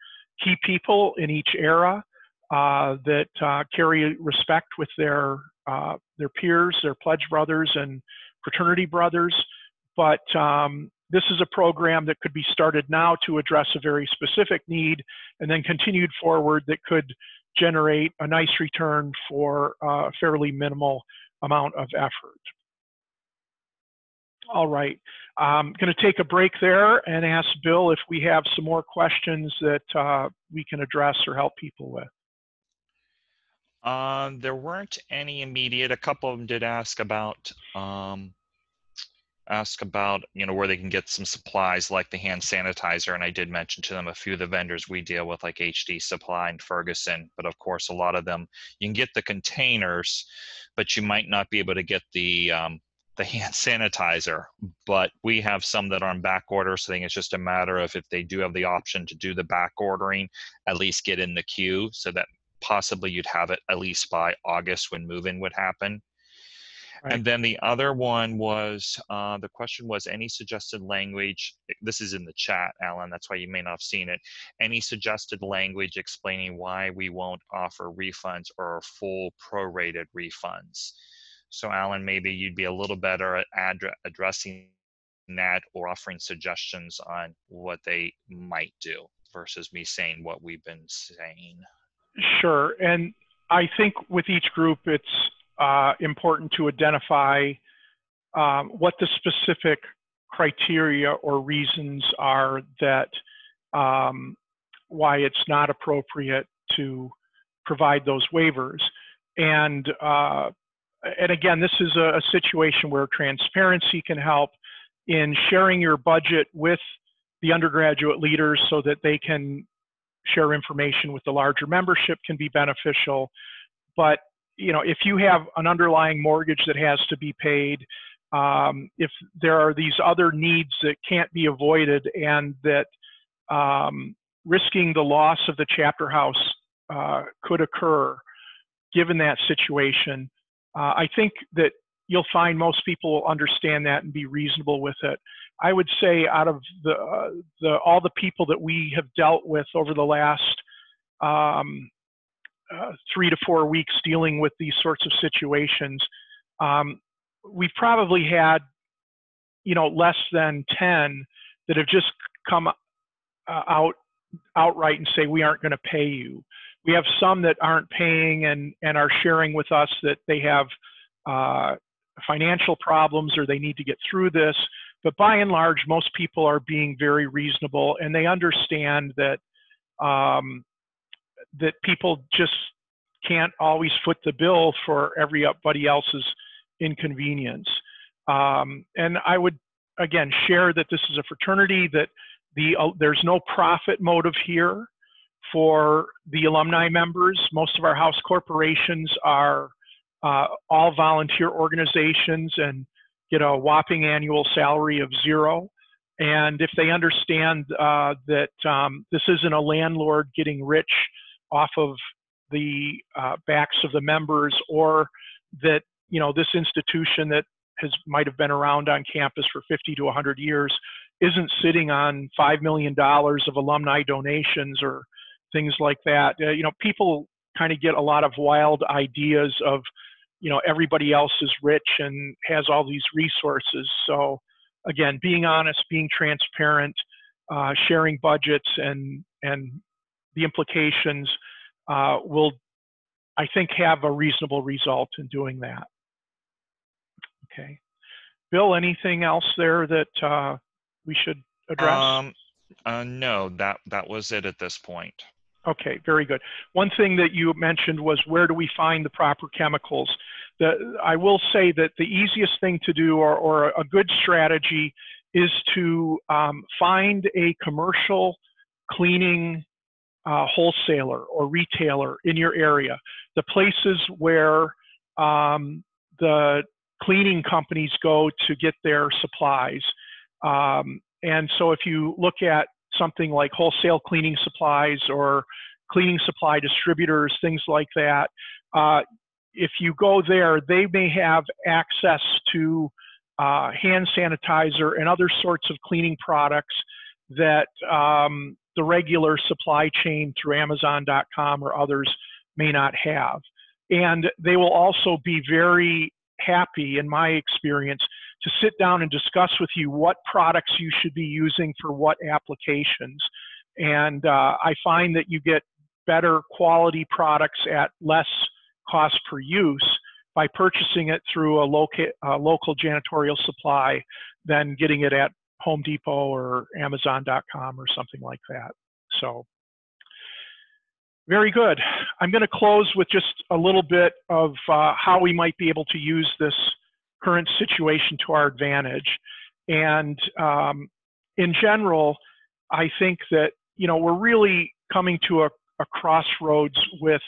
key people in each era that carry respect with their peers, their pledge brothers and fraternity brothers. But this is a program that could be started now to address a very specific need and then continued forward that could generate a nice return for a fairly minimal amount of effort. All right, I'm going to take a break there and ask Bill if we have some more questions that we can address or help people with. There weren't any immediate. A couple of them did ask about where they can get some supplies like the hand sanitizer, and I did mention to them a few of the vendors we deal with, like HD Supply and Ferguson. But of course, a lot of them you can get the containers, but you might not be able to get the hand sanitizer. But we have some that are on back order, so I think it's just a matter of if they do have the option to do the back ordering, at least get in the queue so that possibly you'd have it at least by August when move-in would happen. Right. And then the other one was, the question was any suggested language, this is in the chat, Alan, that's why you may not have seen it, any suggested language explaining why we won't offer refunds or full prorated refunds. So Alan, maybe you'd be a little better at addressing that or offering suggestions on what they might do versus me saying what we've been saying. Sure, and I think with each group, it's important to identify what the specific criteria or reasons are that why it's not appropriate to provide those waivers. And again, this is a situation where transparency can help in sharing your budget with the undergraduate leaders so that they can share information with the larger membership can be beneficial. But if you have an underlying mortgage that has to be paid, if there are these other needs that can't be avoided and that risking the loss of the chapter house could occur, given that situation, I think that you'll find most people will understand that and be reasonable with it. I would say out of all the people that we have dealt with over the last 3 to 4 weeks dealing with these sorts of situations, we've probably had, less than 10 that have just come outright and say, we aren't going to pay you. We have some that aren't paying and are sharing with us that they have financial problems or they need to get through this. But by and large, most people are being very reasonable and they understand that that people just can't always foot the bill for everybody else's inconvenience. And I would, again, share that this is a fraternity, that there's no profit motive here for the alumni members. Most of our house corporations are all volunteer organizations and get a whopping annual salary of $0. And if they understand that this isn't a landlord getting rich off of the backs of the members, or that, you know, this institution that might have been around on campus for 50 to 100 years isn't sitting on $5 million of alumni donations or things like that. You know, people kind of get a lot of wild ideas of, you know, everybody else is rich and has all these resources. So again, being honest, being transparent, sharing budgets and the implications will, I think, have a reasonable result in doing that. Okay. Bill, anything else there that we should address? No, that was it at this point. Okay, very good. One thing that you mentioned was, where do we find the proper chemicals? I will say that the easiest thing to do, or a good strategy, is to find a commercial cleaning wholesaler or retailer in your area. The places where the cleaning companies go to get their supplies. And so if you look at something like wholesale cleaning supplies or cleaning supply distributors, things like that, if you go there, they may have access to hand sanitizer and other sorts of cleaning products that the regular supply chain through Amazon.com or others may not have. And they will also be very happy, in my experience, to sit down and discuss with you what products you should be using for what applications. And I find that you get better quality products at less cost per use by purchasing it through a local janitorial supply than getting it at Home Depot or Amazon.com or something like that. So, very good. I'm going to close with just a little bit of how we might be able to use this current situation to our advantage. And in general, I think that, you know, we're really coming to a crossroads with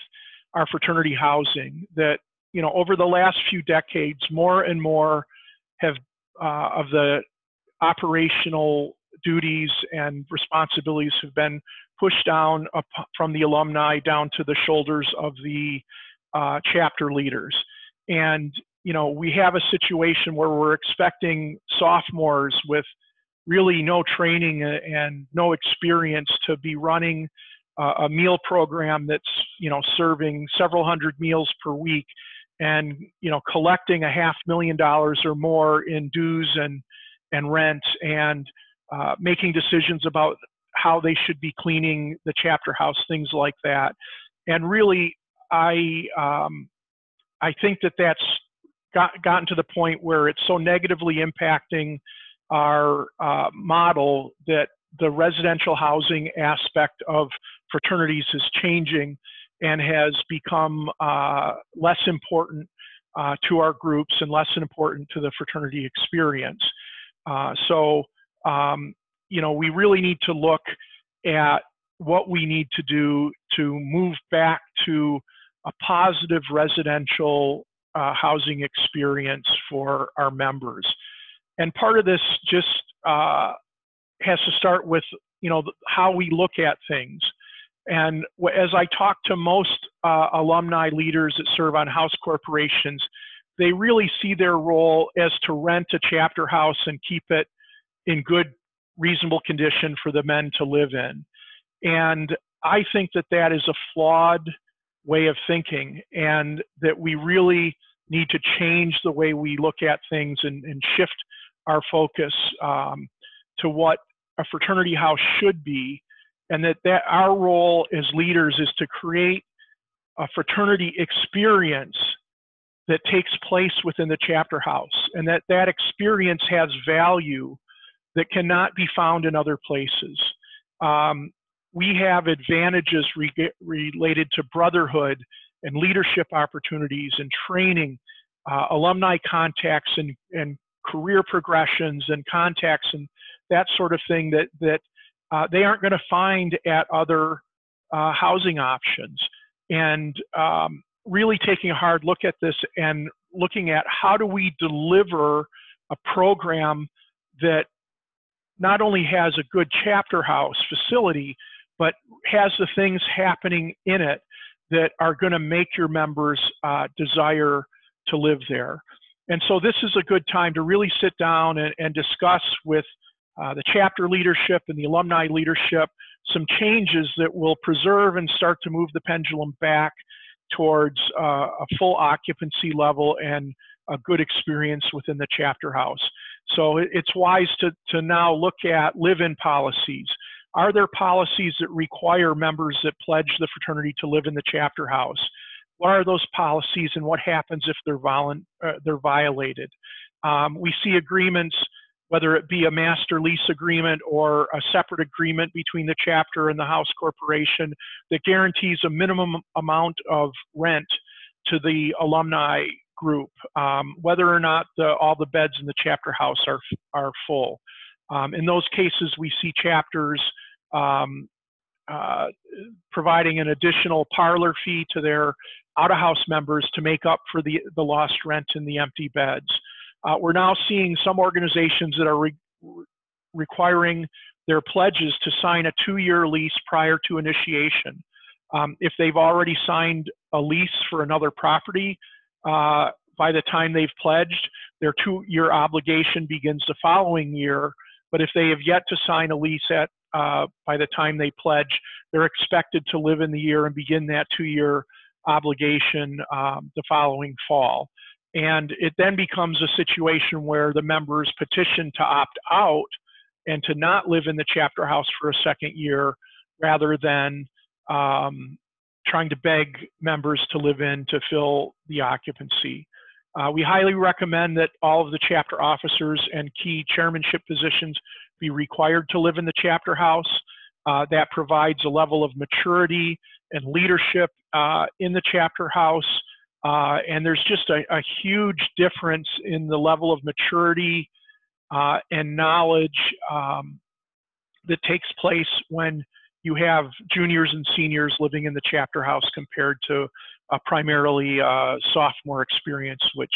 our fraternity housing, that, you know, over the last few decades, more and more have of the operational duties and responsibilities have been pushed down from the alumni down to the shoulders of the chapter leaders. And, you know, we have a situation where we're expecting sophomores with really no training and no experience to be running a meal program that's, you know, serving several hundred meals per week and, you know, collecting $500,000 or more in dues and rent, and making decisions about how they should be cleaning the chapter house, things like that. And really, I think that that's gotten to the point where it's so negatively impacting our model that the residential housing aspect of fraternities is changing and has become less important to our groups and less important to the fraternity experience. You know, we really need to look at what we need to do to move back to a positive residential housing experience for our members. And part of this just has to start with, you know, how we look at things. And as I talk to most alumni leaders that serve on house corporations, they really see their role as to rent a chapter house and keep it in good, reasonable condition for the men to live in. And I think that that is a flawed way of thinking, and that we really need to change the way we look at things and shift our focus to what a fraternity house should be, and that our role as leaders is to create a fraternity experience that takes place within the chapter house, and that experience has value that cannot be found in other places. We have advantages related to brotherhood and leadership opportunities and training, alumni contacts and career progressions and contacts and that sort of thing that they aren't going to find at other housing options. And really taking a hard look at this and looking at how do we deliver a program that not only has a good chapter house facility, but has the things happening in it that are going to make your members desire to live there. And so this is a good time to really sit down and discuss with the chapter leadership and the alumni leadership some changes that will preserve and start to move the pendulum back towards a full occupancy level and a good experience within the chapter house. So it's wise to now look at live-in policies. Are there policies that require members that pledge the fraternity to live in the chapter house? What are those policies and what happens if they're violated? We see agreements, whether it be a master lease agreement or a separate agreement between the chapter and the house corporation that guarantees a minimum amount of rent to the alumni group, whether or not all the beds in the chapter house are full. In those cases, we see chapters providing an additional parlor fee to their out-of-house members to make up for the lost rent in the empty beds. We're now seeing some organizations that are requiring their pledges to sign a 2-year lease prior to initiation. If they've already signed a lease for another property, by the time they've pledged, their 2-year obligation begins the following year. But if they have yet to sign a lease by the time they pledge, they're expected to live in the year and begin that 2-year obligation the following fall. And it then becomes a situation where the members petition to opt out and to not live in the chapter house for a second year, rather than trying to beg members to live in to fill the occupancy. We highly recommend that all of the chapter officers and key chairmanship positions be required to live in the chapter house. That provides a level of maturity and leadership in the chapter house. And there's just a huge difference in the level of maturity and knowledge that takes place when you have juniors and seniors living in the chapter house compared to primarily sophomore experience, which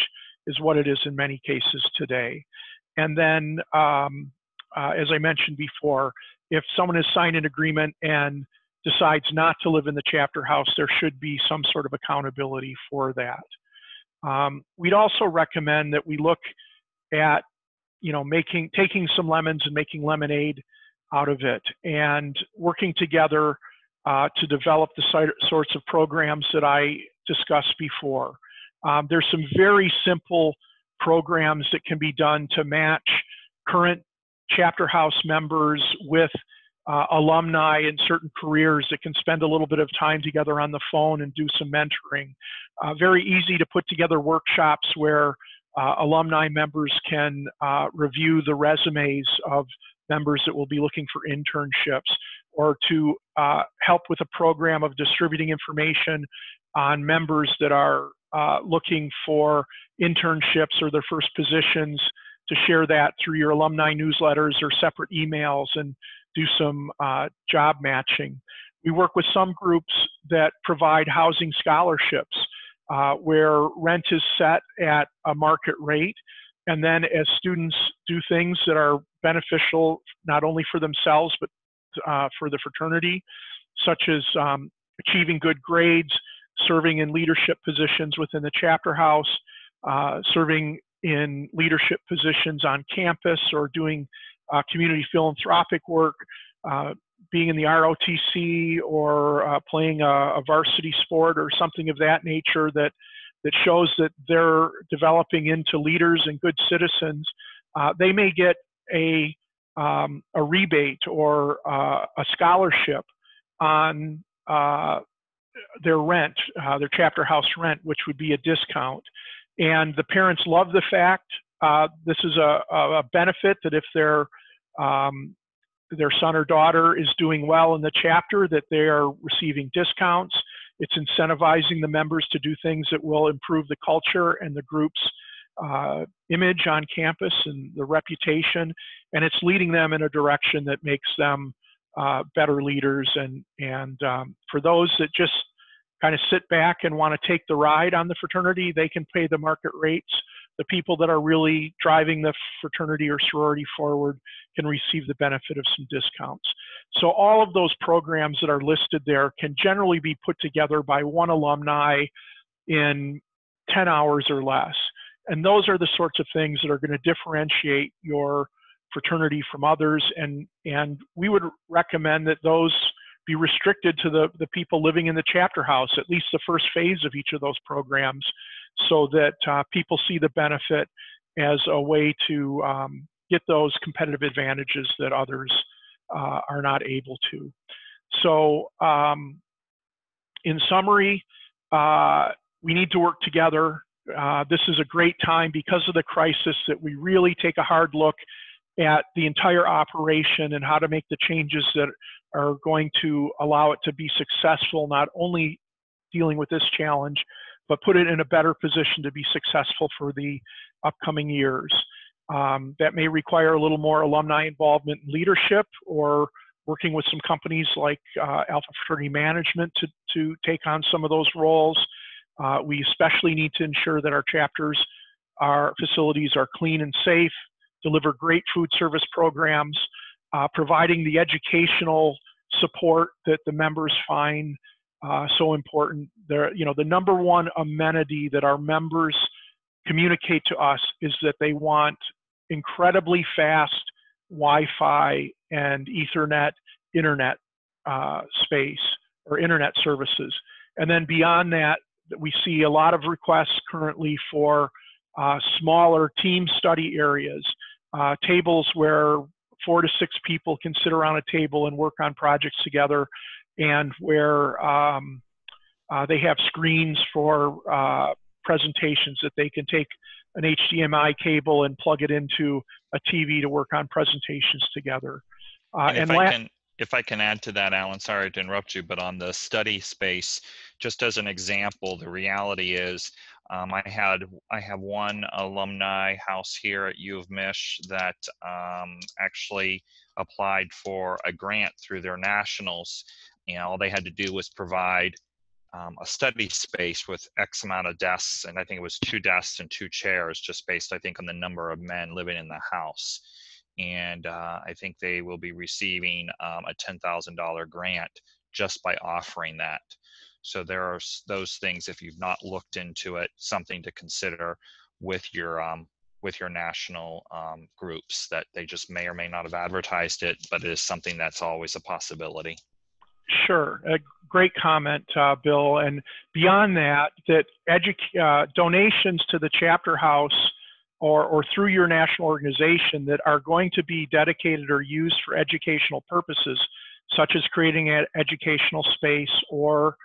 is what it is in many cases today. And then, as I mentioned before, if someone has signed an agreement and decides not to live in the chapter house, there should be some sort of accountability for that. We'd also recommend that we look at, taking some lemons and making lemonade out of it, and working together to develop the sorts of programs that I discussed before. There's some very simple programs that can be done to match current chapter house members with alumni in certain careers that can spend a little bit of time together on the phone and do some mentoring. Very easy to put together workshops where alumni members can review the resumes of members that will be looking for internships, or to help with a program of distributing information on members that are looking for internships or their first positions, to share that through your alumni newsletters or separate emails and do some job matching. We work with some groups that provide housing scholarships where rent is set at a market rate. And then as students do things that are beneficial not only for themselves, but for the fraternity, such as achieving good grades, serving in leadership positions within the chapter house, serving in leadership positions on campus, or doing community philanthropic work, being in the ROTC, or playing a varsity sport or something of that nature that shows that they're developing into leaders and good citizens, they may get a rebate or a scholarship on their rent, their chapter house rent, which would be a discount. And the parents love the fact this is a benefit, that if their son or daughter is doing well in the chapter, that they are receiving discounts. It's incentivizing the members to do things that will improve the culture and the group's image on campus and the reputation, and it's leading them in a direction that makes them better leaders. And for those that just kind of sit back and want to take the ride on the fraternity, they can pay the market rates the people that are really driving the fraternity or sorority forward can receive the benefit of some discounts. So all of those programs that are listed there can generally be put together by one alumni in 10 hours or less. And those are the sorts of things that are going to differentiate your fraternity from others. And we would recommend that those be restricted to the people living in the chapter house, at least the first phase of each of those programs, so that people see the benefit as a way to get those competitive advantages that others are not able to. So in summary, we need to work together. This is a great time because of the crisis that we really take a hard look at the entire operation and how to make the changes that are going to allow it to be successful, not only dealing with this challenge, but put it in a better position to be successful for the upcoming years. That may require a little more alumni involvement and leadership, or working with some companies like Alpha Fraternity Management to take on some of those roles. We especially need to ensure that our chapters, our facilities are clean and safe, deliver great food service programs, providing the educational support that the members find so important. The number one amenity that our members communicate to us is that they want incredibly fast Wi-Fi and Ethernet internet space or internet services. And then beyond that, we see a lot of requests currently for smaller team study areas, tables where 4 to 6 people can sit around a table and work on projects together, and where they have screens for presentations that they can take an HDMI cable and plug it into a TV to work on presentations together. And if I can add to that, Alan, sorry to interrupt you, but on the study space, just as an example, the reality is I have one alumni house here at U of Mich that actually applied for a grant through their nationals, and all they had to do was provide a study space with X amount of desks, and I think it was 2 desks and 2 chairs, just based, I think, on the number of men living in the house. And I think they will be receiving a $10,000 grant just by offering that. So there are those things, if you've not looked into it, something to consider with your national groups, that they just may or may not have advertised it, but it is something that's always a possibility. Sure, a great comment, Bill. And beyond that, donations to the chapter house or through your national organization that are going to be dedicated or used for educational purposes, such as creating an educational space or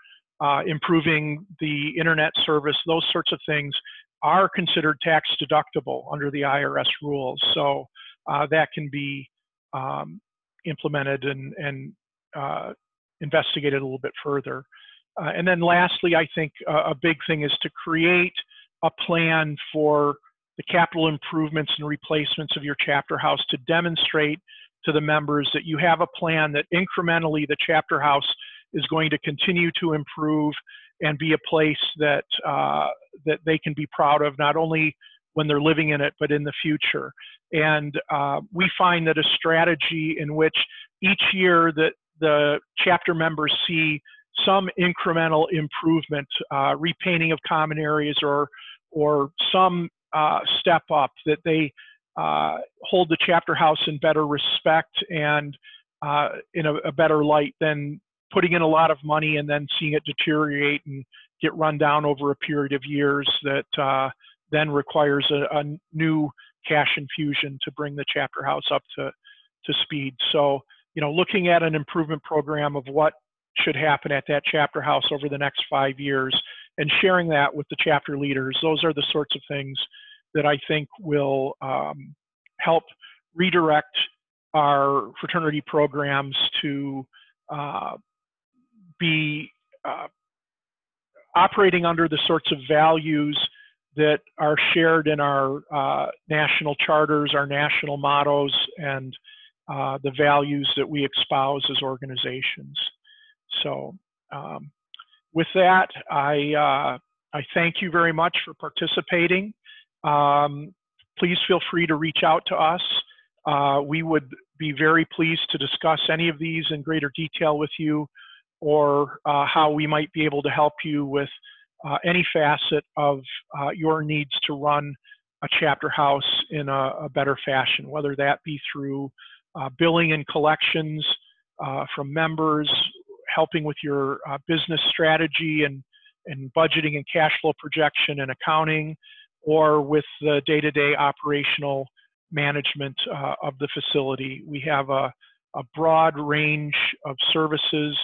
improving the internet service, those sorts of things are considered tax deductible under the IRS rules. So that can be implemented and investigated a little bit further. And then lastly, I think a big thing is to create a plan for the capital improvements and replacements of your chapter house, to demonstrate to the members that you have a plan that incrementally the chapter house is going to continue to improve and be a place that that they can be proud of, not only when they're living in it, but in the future. And we find that a strategy in which each year that the chapter members see some incremental improvement, repainting of common areas, or some step up, that they hold the chapter house in better respect and in a better light than putting in a lot of money and then seeing it deteriorate and get run down over a period of years that then requires a new cash infusion to bring the chapter house up to speed. So, looking at an improvement program of what should happen at that chapter house over the next 5 years and sharing that with the chapter leaders, those are the sorts of things that I think will help redirect our fraternity programs to be operating under the sorts of values that are shared in our national charters, our national mottos, and the values that we espouse as organizations. So with that, I thank you very much for participating. please feel free to reach out to us. We would be very pleased to discuss any of these in greater detail with you, or how we might be able to help you with any facet of your needs to run a chapter house in a better fashion, whether that be through billing and collections from members, helping with your business strategy and budgeting and cash flow projection and accounting, or with the day-to-day operational management of the facility. We have a broad range of services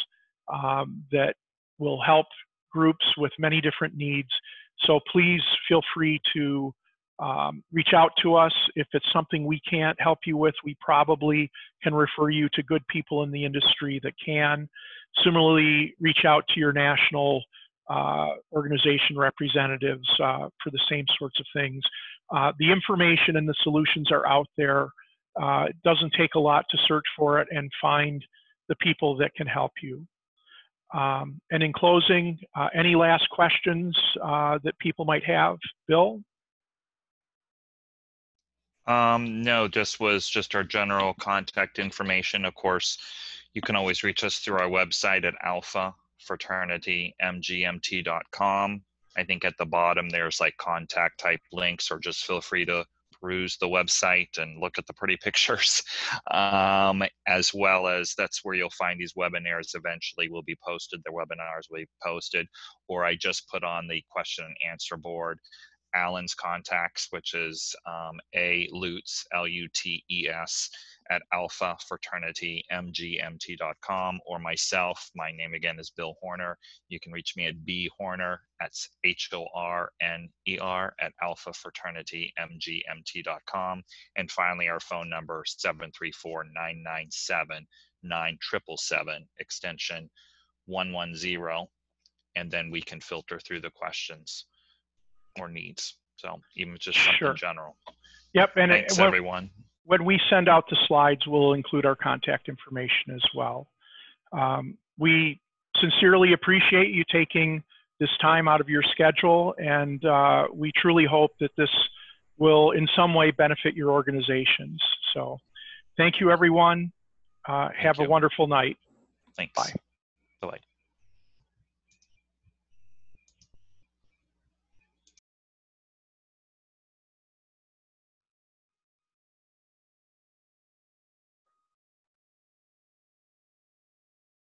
that will help groups with many different needs. So please feel free to reach out to us. If it's something we can't help you with, we probably can refer you to good people in the industry that can. Similarly, reach out to your national organization representatives for the same sorts of things. The information and the solutions are out there. It doesn't take a lot to search for it and find the people that can help you. And in closing, any last questions that people might have? Bill? No, this was just our general contact information. Of course, you can always reach us through our website at alphafraternitymgmt.com. I think at the bottom there's like contact type links, or just feel free to peruse the website and look at the pretty pictures. As well as that's where you'll find these webinars eventually will be posted. The webinars will be posted, or I just put on the question and answer board Allan's contacts, which is A. Lutes, L-U-T-E-S, at alphafraternitymgmt.com, or myself. My name again is Bill Horner. You can reach me at bhorner, that's H-O-R-N-E-R, at alphafraternitymgmt.com. And finally, our phone number, 734-997-9777, extension 110, and then we can filter through the questions or needs. So even just something general. Yep. And thanks, everyone. When we send out the slides, we'll include our contact information as well. We sincerely appreciate you taking this time out of your schedule, and we truly hope that this will in some way benefit your organizations. So thank you, everyone. Have a wonderful night. Thanks. Bye. Bye-bye.